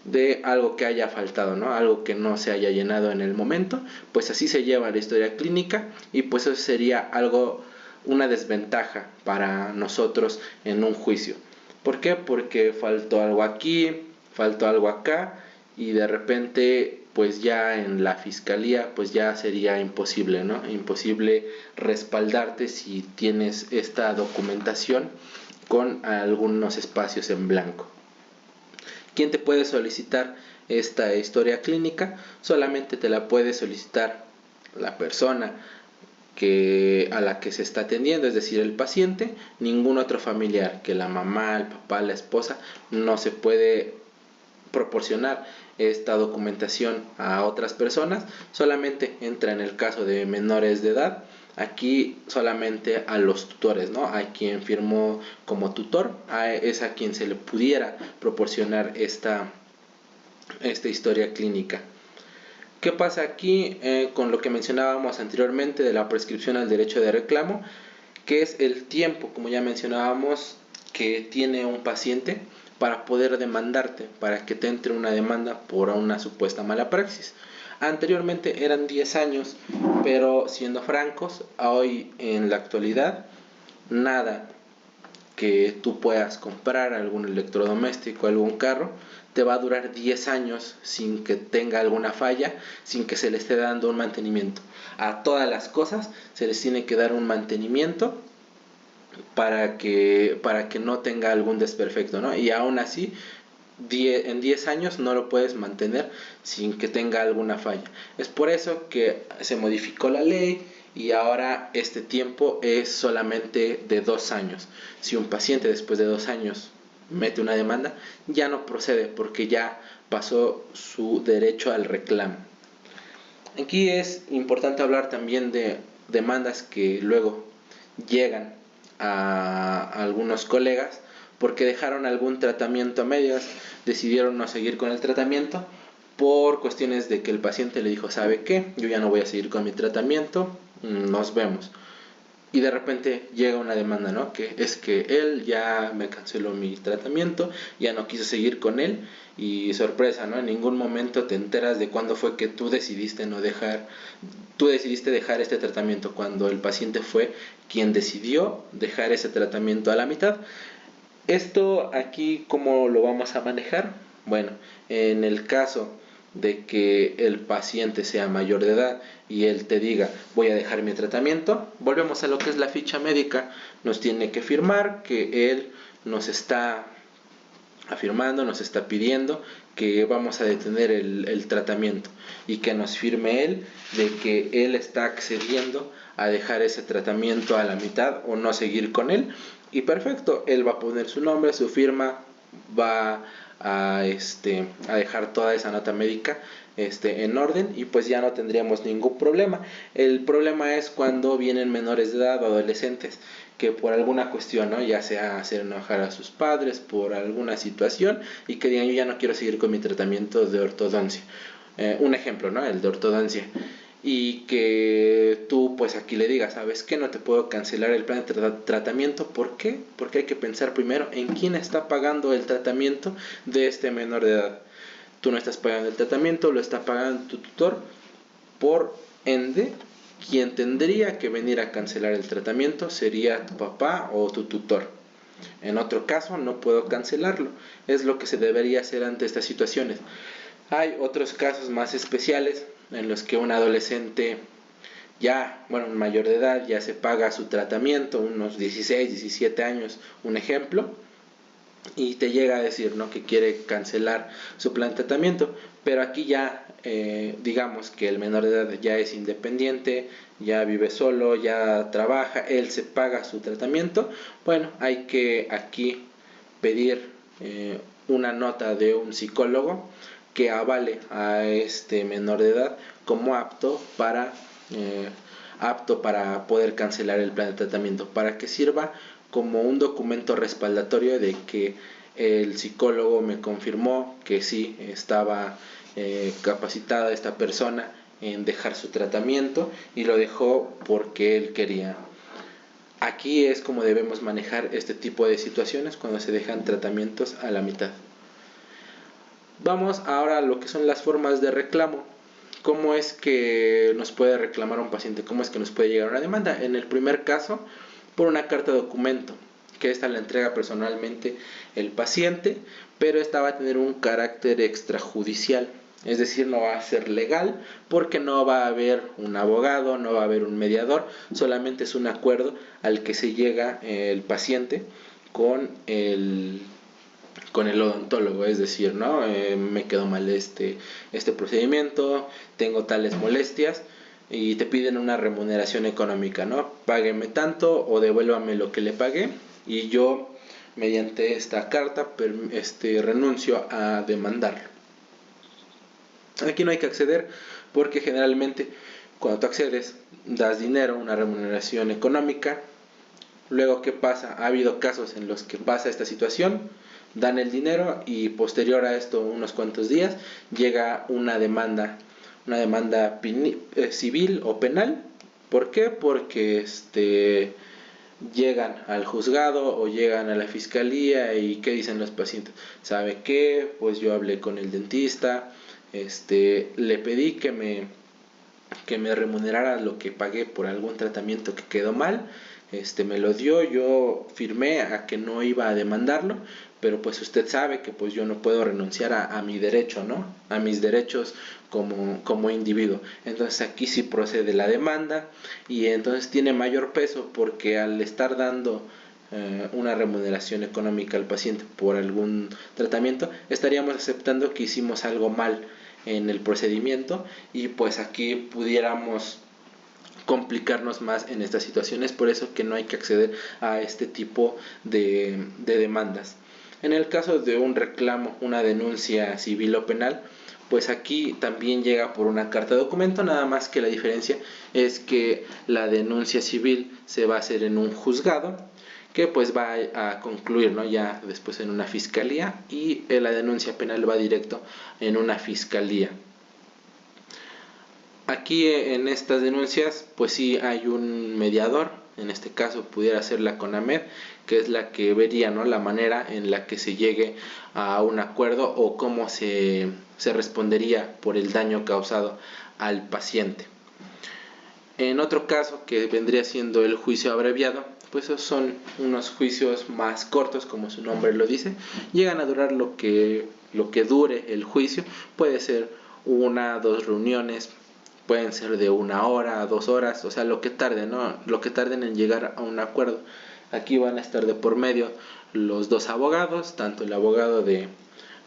de algo que haya faltado, ¿no? Algo que no se haya llenado en el momento, pues así se lleva la historia clínica y pues eso sería algo, una desventaja para nosotros en un juicio. ¿Por qué? Porque faltó algo aquí, faltó algo acá y de repente pues ya en la fiscalía pues ya sería imposible, ¿no? Imposible respaldarte si tienes esta documentación con algunos espacios en blanco. ¿Quién te puede solicitar esta historia clínica? Solamente te la puede solicitar la persona a la que se está atendiendo, es decir, el paciente. Ningún otro familiar, que la mamá, el papá, la esposa, no se puede proporcionar esta documentación a otras personas. Solamente entra en el caso de menores de edad, aquí solamente a los tutores, ¿no? A quien firmó como tutor, es a quien se le pudiera proporcionar esta historia clínica. ¿Qué pasa aquí con lo que mencionábamos anteriormente de la prescripción al derecho de reclamo? Que es el tiempo, como ya mencionábamos, que tiene un paciente para poder demandarte, para que te entre una demanda por una supuesta mala praxis. Anteriormente eran 10 años, pero siendo francos, hoy en la actualidad, nada que tú puedas comprar, algún electrodoméstico, algún carro, te va a durar 10 años sin que tenga alguna falla, sin que se le esté dando un mantenimiento. A todas las cosas se les tiene que dar un mantenimiento para que no tenga algún desperfecto, ¿no? Y aún así, en 10 años no lo puedes mantener sin que tenga alguna falla. Es por eso que se modificó la ley y ahora este tiempo es solamente de 2 años. Si un paciente después de 2 años mete una demanda, ya no procede porque ya pasó su derecho al reclamo. Aquí es importante hablar también de demandas que luego llegan a algunos colegas porque dejaron algún tratamiento a medias, decidieron no seguir con el tratamiento por cuestiones de que el paciente le dijo, ¿sabe qué? Yo ya no voy a seguir con mi tratamiento, nos vemos. Y de repente llega una demanda, ¿no? Que es que él ya me canceló mi tratamiento, ya no quiso seguir con él, y sorpresa, ¿no? En ningún momento te enteras de cuándo fue que tú decidiste dejar este tratamiento, cuando el paciente fue quien decidió dejar ese tratamiento a la mitad. Esto aquí, ¿cómo lo vamos a manejar? Bueno, en el caso de que el paciente sea mayor de edad y él te diga, voy a dejar mi tratamiento, volvemos a lo que es la ficha médica. Nos tiene que firmar que él nos está afirmando, nos está pidiendo que vamos a detener el tratamiento, y que nos firme él de que él está accediendo a dejar ese tratamiento a la mitad o no seguir con él. Y perfecto, él va a poner su nombre, su firma, va a dejar toda esa nota médica en orden, y pues ya no tendríamos ningún problema. El problema es cuando vienen menores de edad o adolescentes que por alguna cuestión, ¿no? Ya sea hacer enojar a sus padres por alguna situación, y que digan, yo ya no quiero seguir con mi tratamiento de ortodoncia. Un ejemplo, ¿no? El de ortodoncia. Y que tú pues aquí le digas, ¿sabes qué? No te puedo cancelar el plan de tratamiento. ¿Por qué? Porque hay que pensar primero en quién está pagando el tratamiento de este menor de edad. Tú no estás pagando el tratamiento, lo está pagando tu tutor. Por ende, quien tendría que venir a cancelar el tratamiento sería tu papá o tu tutor. En otro caso, no puedo cancelarlo. Es lo que se debería hacer ante estas situaciones. Hay otros casos más especiales en los que un adolescente un mayor de edad, ya se paga su tratamiento, unos 16, 17 años, un ejemplo, y te llega a decir, ¿no?, que quiere cancelar su plan de tratamiento. Pero aquí ya digamos que el menor de edad ya es independiente, ya vive solo, ya trabaja, él se paga su tratamiento. Bueno, hay que aquí pedir una nota de un psicólogo que avale a este menor de edad como apto para poder cancelar el plan de tratamiento, para que sirva como un documento respaldatorio de que el psicólogo me confirmó que sí estaba capacitada esta persona en dejar su tratamiento, y lo dejó porque él quería. Aquí es como debemos manejar este tipo de situaciones cuando se dejan tratamientos a la mitad. Vamos ahora a lo que son las formas de reclamo. ¿Cómo es que nos puede reclamar un paciente? ¿Cómo es que nos puede llegar una demanda? En el primer caso, por una carta de documento, que esta la entrega personalmente el paciente, pero esta va a tener un carácter extrajudicial. Es decir, no va a ser legal porque no va a haber un abogado, no va a haber un mediador, solamente es un acuerdo al que se llega el paciente con el odontólogo. Es decir, ¿no? Me quedó mal este procedimiento, tengo tales molestias, y te piden una remuneración económica, ¿no? Págueme tanto o devuélvame lo que le pagué, y yo mediante esta carta renuncio a demandarlo. Aquí no hay que acceder porque generalmente cuando tú accedes das dinero, una remuneración económica. Luego, ¿qué pasa? Ha habido casos en los que pasa esta situación, dan el dinero y posterior a esto, unos cuantos días, llega una demanda civil o penal. ¿Por qué? Porque llegan al juzgado o llegan a la fiscalía, y ¿qué dicen los pacientes? ¿Sabe qué? Pues yo hablé con el dentista, le pedí que me remunerara lo que pagué por algún tratamiento que quedó mal, me lo dio, yo firmé a que no iba a demandarlo, pero pues usted sabe que pues yo no puedo renunciar a mi derecho, ¿no? A mis derechos como individuo. Entonces aquí sí procede la demanda, y entonces tiene mayor peso porque al estar dando una remuneración económica al paciente por algún tratamiento, estaríamos aceptando que hicimos algo mal en el procedimiento, y pues aquí pudiéramos complicarnos más en estas situaciones. Por eso que no hay que acceder a este tipo de demandas. En el caso de un reclamo, una denuncia civil o penal, pues aquí también llega por una carta de documento, nada más que la diferencia es que la denuncia civil se va a hacer en un juzgado que pues va a concluir, ¿no?, ya después en una fiscalía, y la denuncia penal va directo en una fiscalía. Aquí en estas denuncias pues sí hay un mediador, en este caso pudiera ser la CONAMED, que es la que vería, ¿no?, la manera en la que se llegue a un acuerdo o cómo se respondería por el daño causado al paciente. En otro caso, que vendría siendo el juicio abreviado, pues esos son unos juicios más cortos, como su nombre lo dice. Llegan a durar lo que dure el juicio. Puede ser 1, 2 reuniones, pueden ser de 1 hora a 2 horas, o sea, lo que tarden, ¿no?, lo que tarden en llegar a un acuerdo. Aquí van a estar de por medio los dos abogados, tanto el abogado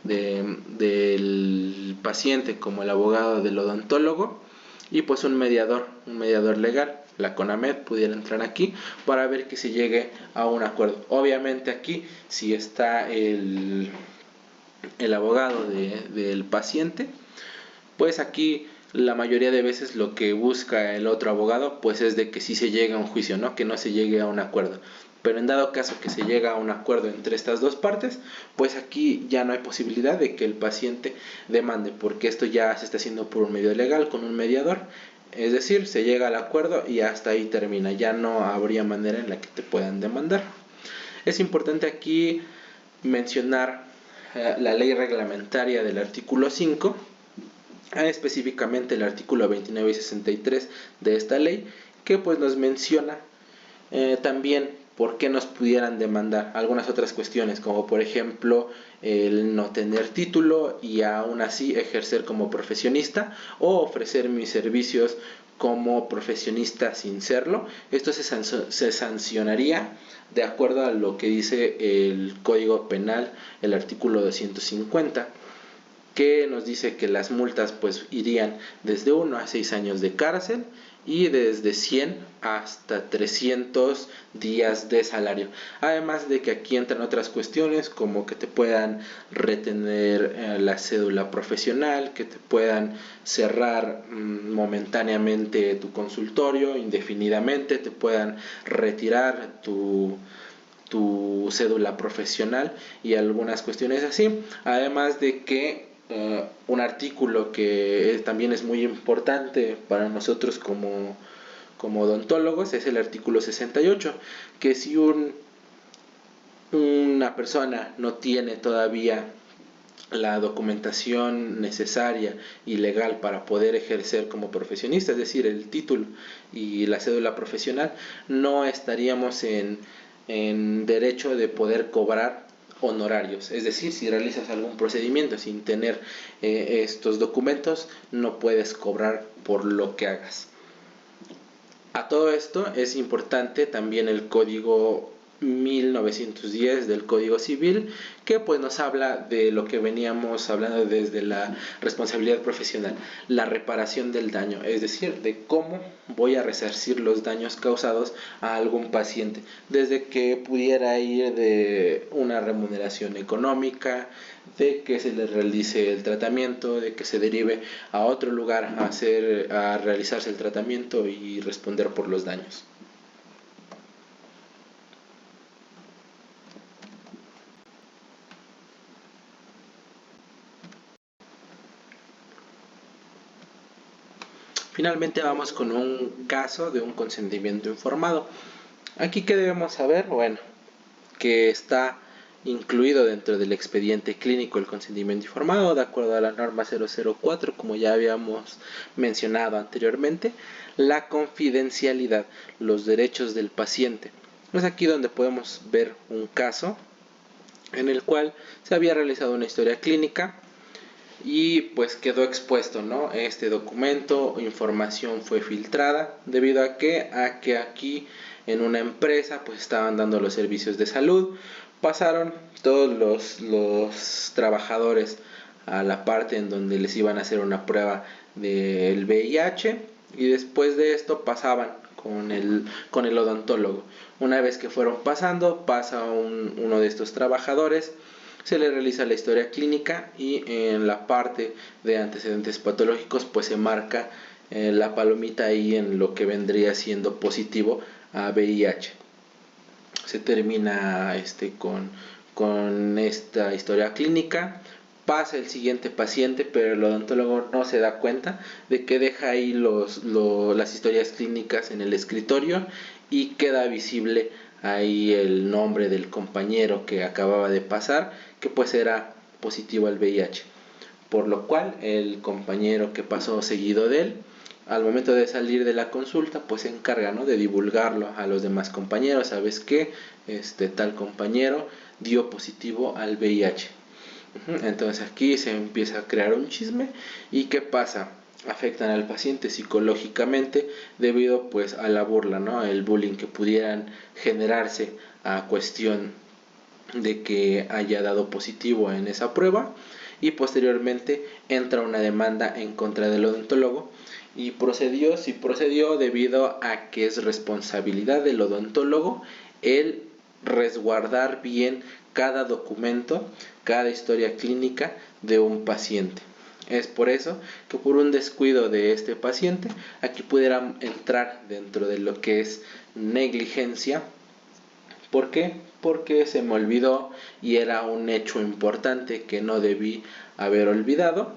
del paciente como el abogado del odontólogo, y pues un mediador legal. La CONAMED pudiera entrar aquí para ver que se llegue a un acuerdo. Obviamente aquí, si está el abogado del paciente, pues aquí la mayoría de veces lo que busca el otro abogado pues es de que sí se llegue a un juicio, ¿no?, que no se llegue a un acuerdo. Pero en dado caso que se llega a un acuerdo entre estas dos partes, pues aquí ya no hay posibilidad de que el paciente demande, porque esto ya se está haciendo por un medio legal, con un mediador. Es decir, se llega al acuerdo y hasta ahí termina, ya no habría manera en la que te puedan demandar. Es importante aquí mencionar la ley reglamentaria del artículo 5, específicamente el artículo 29 y 63 de esta ley, que pues nos menciona también por qué nos pudieran demandar algunas otras cuestiones, como por ejemplo el no tener título y aún así ejercer como profesionista, o ofrecer mis servicios como profesionista sin serlo. Esto se sancionaría de acuerdo a lo que dice el Código Penal, el artículo 250, que nos dice que las multas pues irían desde 1 a 6 años de cárcel y desde 100 hasta 300 días de salario. Además de que aquí entran otras cuestiones, como que te puedan retener la cédula profesional, que te puedan cerrar momentáneamente tu consultorio indefinidamente, te puedan retirar tu cédula profesional y algunas cuestiones así. Además de que un artículo que también es muy importante para nosotros como odontólogos es el artículo 68, que si una persona no tiene todavía la documentación necesaria y legal para poder ejercer como profesionista, es decir, el título y la cédula profesional, no estaríamos en derecho de poder cobrar honorarios. Es decir, si realizas algún procedimiento sin tener estos documentos, no puedes cobrar por lo que hagas. A todo esto es importante también el código 1910 del Código Civil, que pues nos habla de lo que veníamos hablando desde la responsabilidad profesional, la reparación del daño, es decir, de cómo voy a resarcir los daños causados a algún paciente, desde que pudiera ir de una remuneración económica, de que se le realice el tratamiento, de que se derive a otro lugar a realizarse el tratamiento y responder por los daños. Finalmente vamos con un caso de un consentimiento informado. Aquí, ¿qué debemos saber? Bueno, que está incluido dentro del expediente clínico el consentimiento informado, de acuerdo a la norma 004, como ya habíamos mencionado anteriormente, la confidencialidad, los derechos del paciente. Es aquí donde podemos ver un caso en el cual se había realizado una historia clínica y pues quedó expuesto, ¿no?, este documento, información fue filtrada debido a que aquí en una empresa pues estaban dando los servicios de salud, pasaron todos los trabajadores a la parte en donde les iban a hacer una prueba del VIH, y después de esto pasaban con el odontólogo. Una vez que fueron pasando, pasa uno de estos trabajadores, se le realiza la historia clínica y en la parte de antecedentes patológicos pues se marca la palomita ahí en lo que vendría siendo positivo a VIH. se termina con esta historia clínica. Pasa el siguiente paciente, pero el odontólogo no se da cuenta de que deja ahí las historias clínicas en el escritorio y queda visible ahí el nombre del compañero que acababa de pasar, que pues era positivo al VIH. Por lo cual el compañero que pasó seguido de él, al momento de salir de la consulta, pues se encarga, ¿no?, de divulgarlo a los demás compañeros. ¿Sabes qué? Tal compañero dio positivo al VIH. Entonces aquí se empieza a crear un chisme. ¿Y qué pasa? Afectan al paciente psicológicamente debido pues a la burla, ¿no?, el bullying que pudieran generarse a cuestión de que haya dado positivo en esa prueba. Y posteriormente entra una demanda en contra del odontólogo. Y procedió debido a que es responsabilidad del odontólogo el resguardar bien cada documento, cada historia clínica de un paciente. Es por eso que por un descuido de este paciente, aquí pudiera entrar dentro de lo que es negligencia. ¿Por qué? Porque se me olvidó y era un hecho importante que no debí haber olvidado,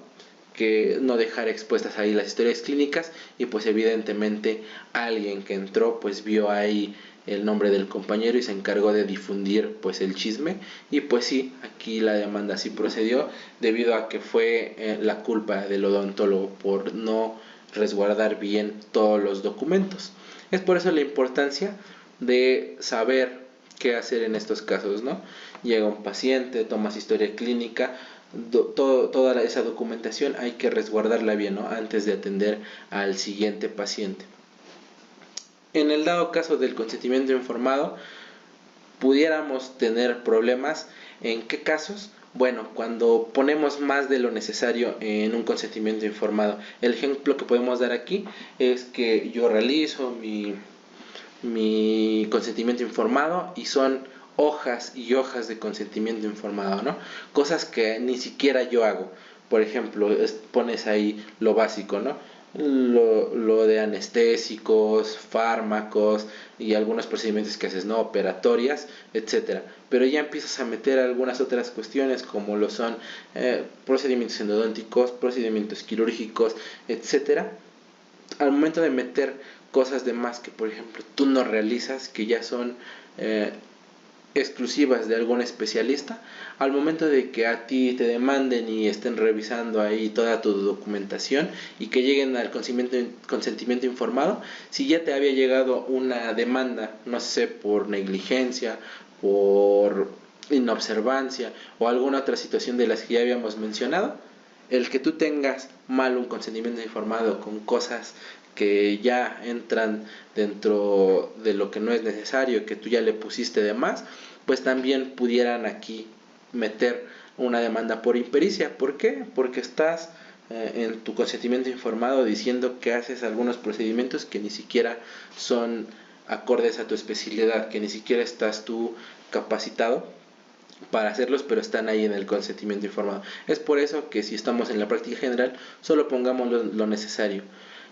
que no dejar expuestas ahí las historias clínicas. Y pues evidentemente alguien que entró pues vio ahí el nombre del compañero y se encargó de difundir pues el chisme. Y pues sí, aquí la demanda sí procedió debido a que fue la culpa del odontólogo por no resguardar bien todos los documentos. Es por eso la importancia de saber qué hacer en estos casos, ¿no? Llega un paciente, tomas historia clínica, toda esa documentación hay que resguardarla bien, ¿no?, antes de atender al siguiente paciente. En el dado caso del consentimiento informado, pudiéramos tener problemas. ¿En qué casos? Bueno, cuando ponemos más de lo necesario en un consentimiento informado. El ejemplo que podemos dar aquí es que yo realizo mi consentimiento informado y son hojas y hojas de consentimiento informado, ¿no? Cosas que ni siquiera yo hago. Por ejemplo, pones ahí lo básico, ¿no? Lo de anestésicos, fármacos y algunos procedimientos que haces, ¿no?, operatorias, etcétera. Pero ya empiezas a meter algunas otras cuestiones como lo son procedimientos endodónticos, procedimientos quirúrgicos, etcétera. Al momento de meter cosas de más que por ejemplo tú no realizas, que ya son exclusivas de algún especialista, al momento de que a ti te demanden y estén revisando ahí toda tu documentación y que lleguen al consentimiento informado, si ya te había llegado una demanda, no sé, por negligencia, por inobservancia o alguna otra situación de las que ya habíamos mencionado, el que tú tengas mal un consentimiento informado con cosas que ya entran dentro de lo que no es necesario, que tú ya le pusiste de más, pues también pudieran aquí meter una demanda por impericia. ¿Por qué? Porque estás en tu consentimiento informado diciendo que haces algunos procedimientos que ni siquiera son acordes a tu especialidad, que ni siquiera estás tú capacitado para hacerlos, pero están ahí en el consentimiento informado. Es por eso que si estamos en la práctica general, solo pongamos lo necesario.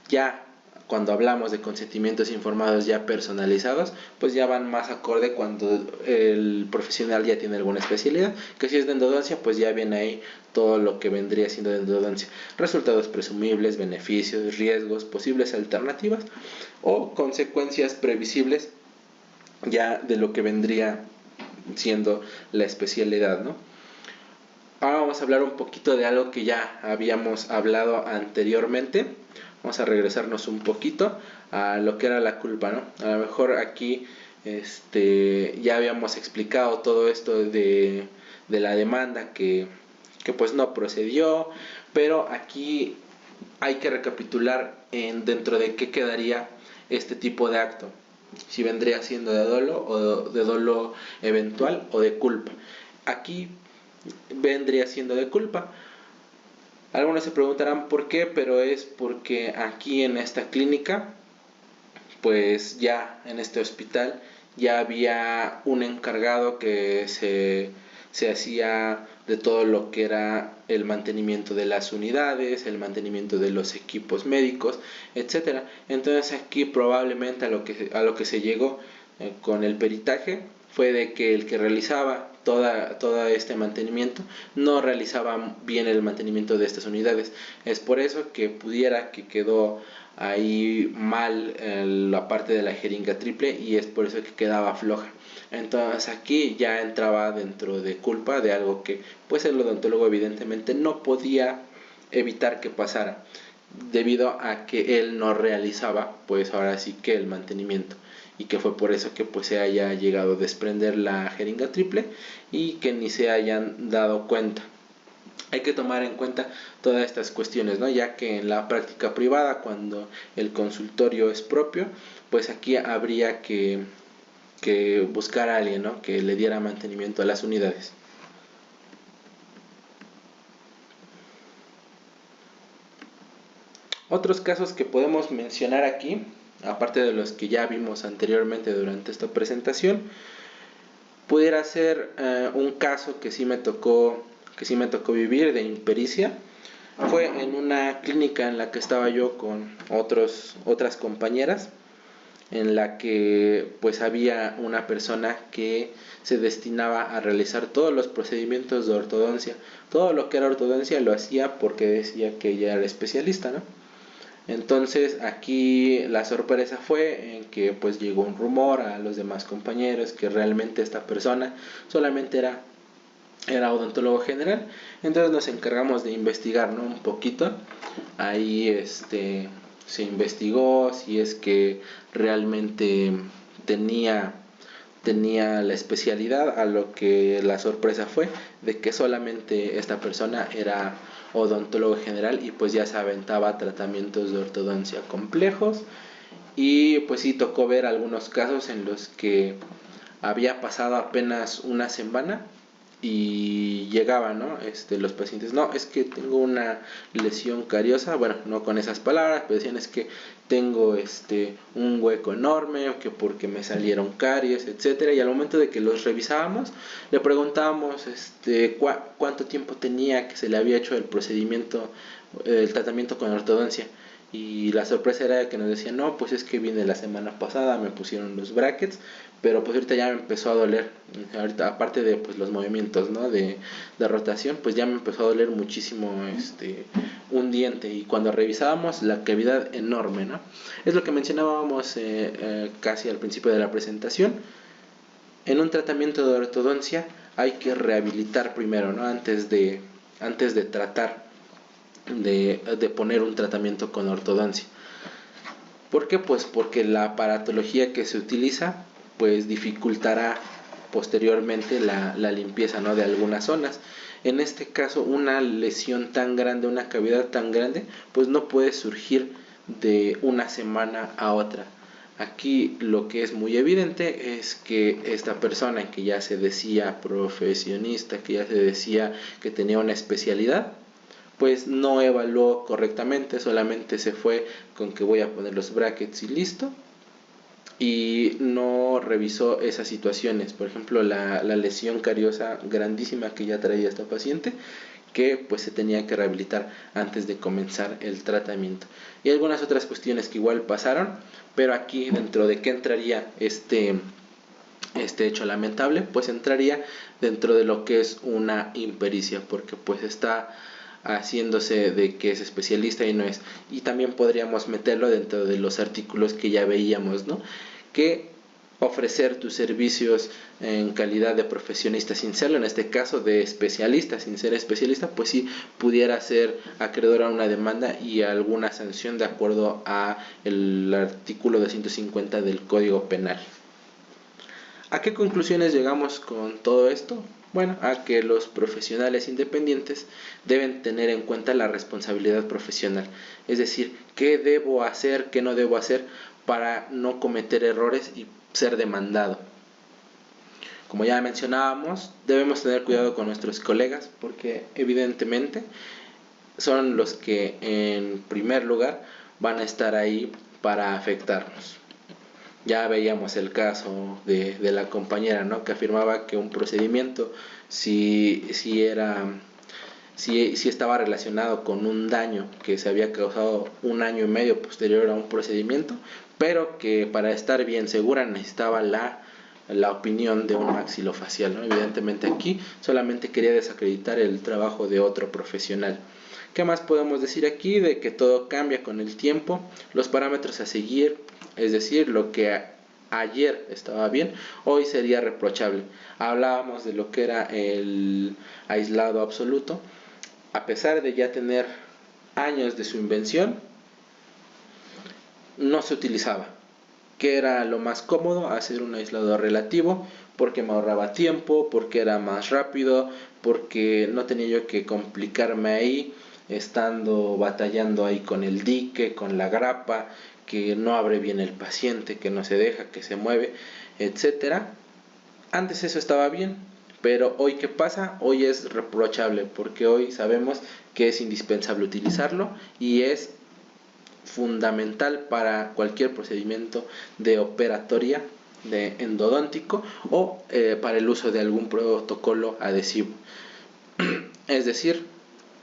Ya cuando hablamos de consentimientos informados ya personalizados, pues ya van más acorde cuando el profesional ya tiene alguna especialidad, que si es de endodoncia, pues ya viene ahí todo lo que vendría siendo de endodoncia: resultados presumibles, beneficios, riesgos, posibles alternativas o consecuencias previsibles ya de lo que vendría siendo la especialidad, ¿no? Ahora vamos a hablar un poquito de algo que ya habíamos hablado anteriormente. Vamos a regresarnos un poquito a lo que era la culpa, ¿no? A lo mejor aquí ya habíamos explicado todo esto de la demanda que pues no procedió, pero aquí hay que recapitular dentro de qué quedaría este tipo de acto. Si vendría siendo de dolo o de dolo eventual o de culpa. Aquí vendría siendo de culpa. Algunos se preguntarán por qué, pero es porque aquí en esta clínica, pues ya en este hospital, ya había un encargado que se hacía de todo lo que era el mantenimiento de las unidades, el mantenimiento de los equipos médicos, etcétera. Entonces aquí probablemente a lo que se llegó con el peritaje fue de que el que realizaba todo este mantenimiento no realizaba bien el mantenimiento de estas unidades. Es por eso que que quedó ahí mal la parte de la jeringa triple, y es por eso que quedaba floja. Entonces aquí ya entraba dentro de culpa de algo que pues el odontólogo evidentemente no podía evitar que pasara, debido a que él no realizaba pues ahora sí que el mantenimiento, y que fue por eso que pues se haya llegado a desprender la jeringa triple y que ni se hayan dado cuenta. Hay que tomar en cuenta todas estas cuestiones, ¿no? Ya que en la práctica privada, cuando el consultorio es propio, pues aquí habría que buscar a alguien, ¿no?, que le diera mantenimiento a las unidades. Otros casos que podemos mencionar aquí, aparte de los que ya vimos anteriormente durante esta presentación, pudiera ser un caso que sí me tocó vivir de impericia. Fue en una clínica en la que estaba yo con otras compañeras, en la que pues había una persona que se destinaba a realizar todos los procedimientos de ortodoncia. Todo lo que era ortodoncia lo hacía porque decía que ella era especialista, ¿no? Entonces aquí la sorpresa fue en que pues llegó un rumor a los demás compañeros que realmente esta persona solamente era odontólogo general. Entonces nos encargamos de investigar, ¿no?, un poquito. Ahí se investigó si es que realmente tenía la especialidad, a lo que la sorpresa fue de que solamente esta persona era odontólogo general, y pues ya se aventaba tratamientos de ortodoncia complejos. Y pues sí tocó ver algunos casos en los que había pasado apenas una semana y llegaban, ¿no?, los pacientes: no, es que tengo una lesión cariosa. Bueno, no con esas palabras, pero decían: es que tengo un hueco enorme, o que porque me salieron caries, etcétera. Y al momento de que los revisábamos, le preguntábamos cuánto tiempo tenía que se le había hecho el procedimiento, el tratamiento con ortodoncia. Y la sorpresa era que nos decían: no, pues es que vine la semana pasada, me pusieron los brackets, pero pues ahorita ya me empezó a doler. Ahorita, aparte de pues los movimientos, ¿no?, de rotación, pues ya me empezó a doler muchísimo un diente. Y cuando revisábamos, la cavidad enorme, ¿no? Es lo que mencionábamos casi al principio de la presentación. En un tratamiento de ortodoncia hay que rehabilitar primero, ¿no?, antes de tratar de poner un tratamiento con ortodoncia. ¿Por qué? Pues porque la aparatología que se utiliza pues dificultará posteriormente la limpieza, ¿no?, de algunas zonas. En este caso, una lesión tan grande, una cavidad tan grande, pues no puede surgir de una semana a otra. Aquí lo que es muy evidente es que esta persona, que ya se decía profesionista, que ya se decía que tenía una especialidad, pues no evaluó correctamente, solamente se fue con que voy a poner los brackets y listo, y no revisó esas situaciones. Por ejemplo, la lesión cariosa grandísima que ya traía esta paciente, que pues se tenía que rehabilitar antes de comenzar el tratamiento. Y algunas otras cuestiones que igual pasaron, pero aquí dentro de qué entraría este hecho lamentable, pues entraría dentro de lo que es una impericia, porque pues está haciéndose de que es especialista y no es. Y también podríamos meterlo dentro de los artículos que ya veíamos, ¿no?, que ofrecer tus servicios en calidad de profesionista sin serlo, en este caso de especialista sin ser especialista, pues sí pudiera ser acreedor a una demanda y a alguna sanción de acuerdo a el artículo 250 del Código Penal. ¿A qué conclusiones llegamos con todo esto? Bueno, a que los profesionales independientes deben tener en cuenta la responsabilidad profesional, es decir, qué debo hacer, qué no debo hacer para no cometer errores y ser demandado. Como ya mencionábamos, debemos tener cuidado con nuestros colegas, porque evidentemente son los que en primer lugar van a estar ahí para afectarnos. Ya veíamos el caso de la compañera, ¿no?, que afirmaba que un procedimiento si estaba relacionado con un daño que se había causado 1 año y medio posterior a un procedimiento, pero que para estar bien segura necesitaba la la opinión de un maxilofacial, ¿no? Evidentemente aquí solamente quería desacreditar el trabajo de otro profesional. ¿Qué más podemos decir aquí? De que todo cambia con el tiempo, los parámetros a seguir, es decir, lo que ayer estaba bien, hoy sería reprochable. Hablábamos de lo que era el aislado absoluto. A pesar de ya tener años de su invención, no se utilizaba. Que era lo más cómodo, hacer un aislado relativo, porque me ahorraba tiempo, porque era más rápido, porque no tenía yo que complicarme ahí, estando batallando ahí con el dique, con la grapa, que no abre bien el paciente, que no se deja, que se mueve, etcétera. Antes eso estaba bien, pero hoy ¿qué pasa? Hoy es reprochable, porque hoy sabemos que es indispensable utilizarlo y es fundamental para cualquier procedimiento de operatoria de endodóntico o para el uso de algún protocolo adhesivo. Es decir,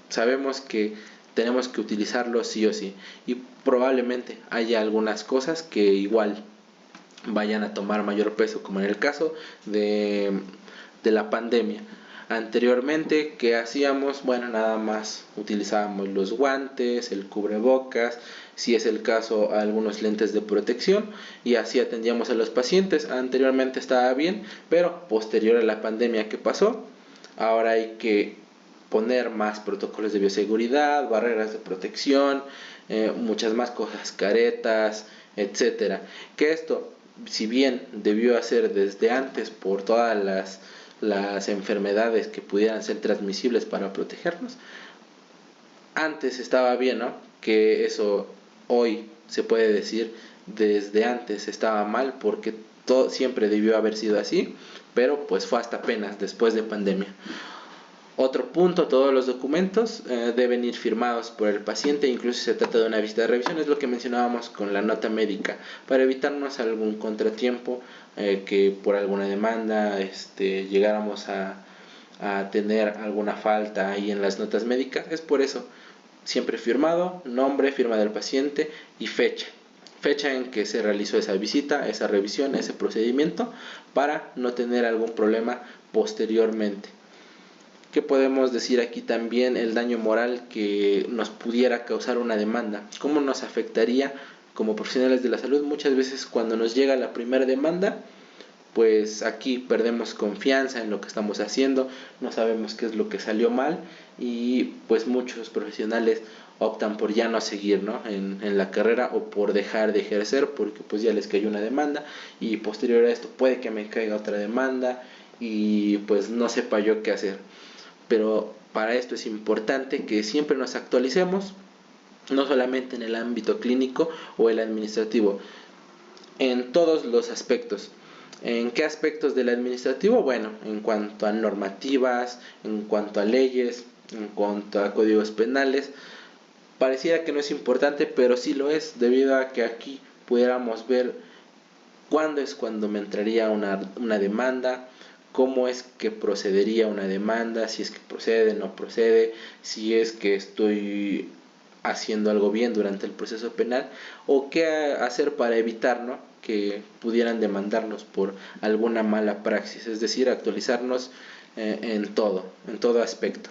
sabemos que tenemos que utilizarlo sí o sí, y probablemente haya algunas cosas que igual vayan a tomar mayor peso, como en el caso de la pandemia. Anteriormente, ¿qué hacíamos? Bueno, nada más utilizábamos los guantes, el cubrebocas, si es el caso, algunos lentes de protección, y así atendíamos a los pacientes. Anteriormente estaba bien, pero posterior a la pandemia, ¿qué pasó? Ahora hay que poner más protocolos de bioseguridad, barreras de protección, muchas más cosas, caretas, etcétera. Que esto, si bien debió hacer desde antes por todas las enfermedades que pudieran ser transmisibles para protegernos, antes estaba bien, ¿no? Que eso hoy se puede decir desde antes estaba mal, porque todo siempre debió haber sido así, pero pues fue hasta apenas después de pandemia. Otro punto, todos los documentos deben ir firmados por el paciente, incluso si se trata de una visita de revisión, es lo que mencionábamos con la nota médica, para evitarnos algún contratiempo, que por alguna demanda llegáramos a tener alguna falta ahí en las notas médicas. Es por eso, siempre firmado, nombre, firma del paciente y fecha. Fecha en que se realizó esa visita, esa revisión, ese procedimiento, para no tener algún problema posteriormente. ¿Qué podemos decir aquí también? El daño moral que nos pudiera causar una demanda. ¿Cómo nos afectaría como profesionales de la salud? Muchas veces cuando nos llega la primera demanda, pues aquí perdemos confianza en lo que estamos haciendo, no sabemos qué es lo que salió mal, y pues muchos profesionales optan por ya no seguir, ¿no? en la carrera, o por dejar de ejercer porque pues ya les cayó una demanda, y posterior a esto puede que me caiga otra demanda y pues no sepa yo qué hacer. Pero para esto es importante que siempre nos actualicemos, no solamente en el ámbito clínico o el administrativo, en todos los aspectos. ¿En qué aspectos del administrativo? Bueno, en cuanto a normativas, en cuanto a leyes, en cuanto a códigos penales. Pareciera que no es importante, pero sí lo es, debido a que aquí pudiéramos ver cuándo es cuando me entraría una demanda, cómo es que procedería una demanda, si es que procede, no procede, si es que estoy haciendo algo bien durante el proceso penal, o qué hacer para evitar, ¿no?, que pudieran demandarnos por alguna mala praxis. Es decir, actualizarnos en todo aspecto.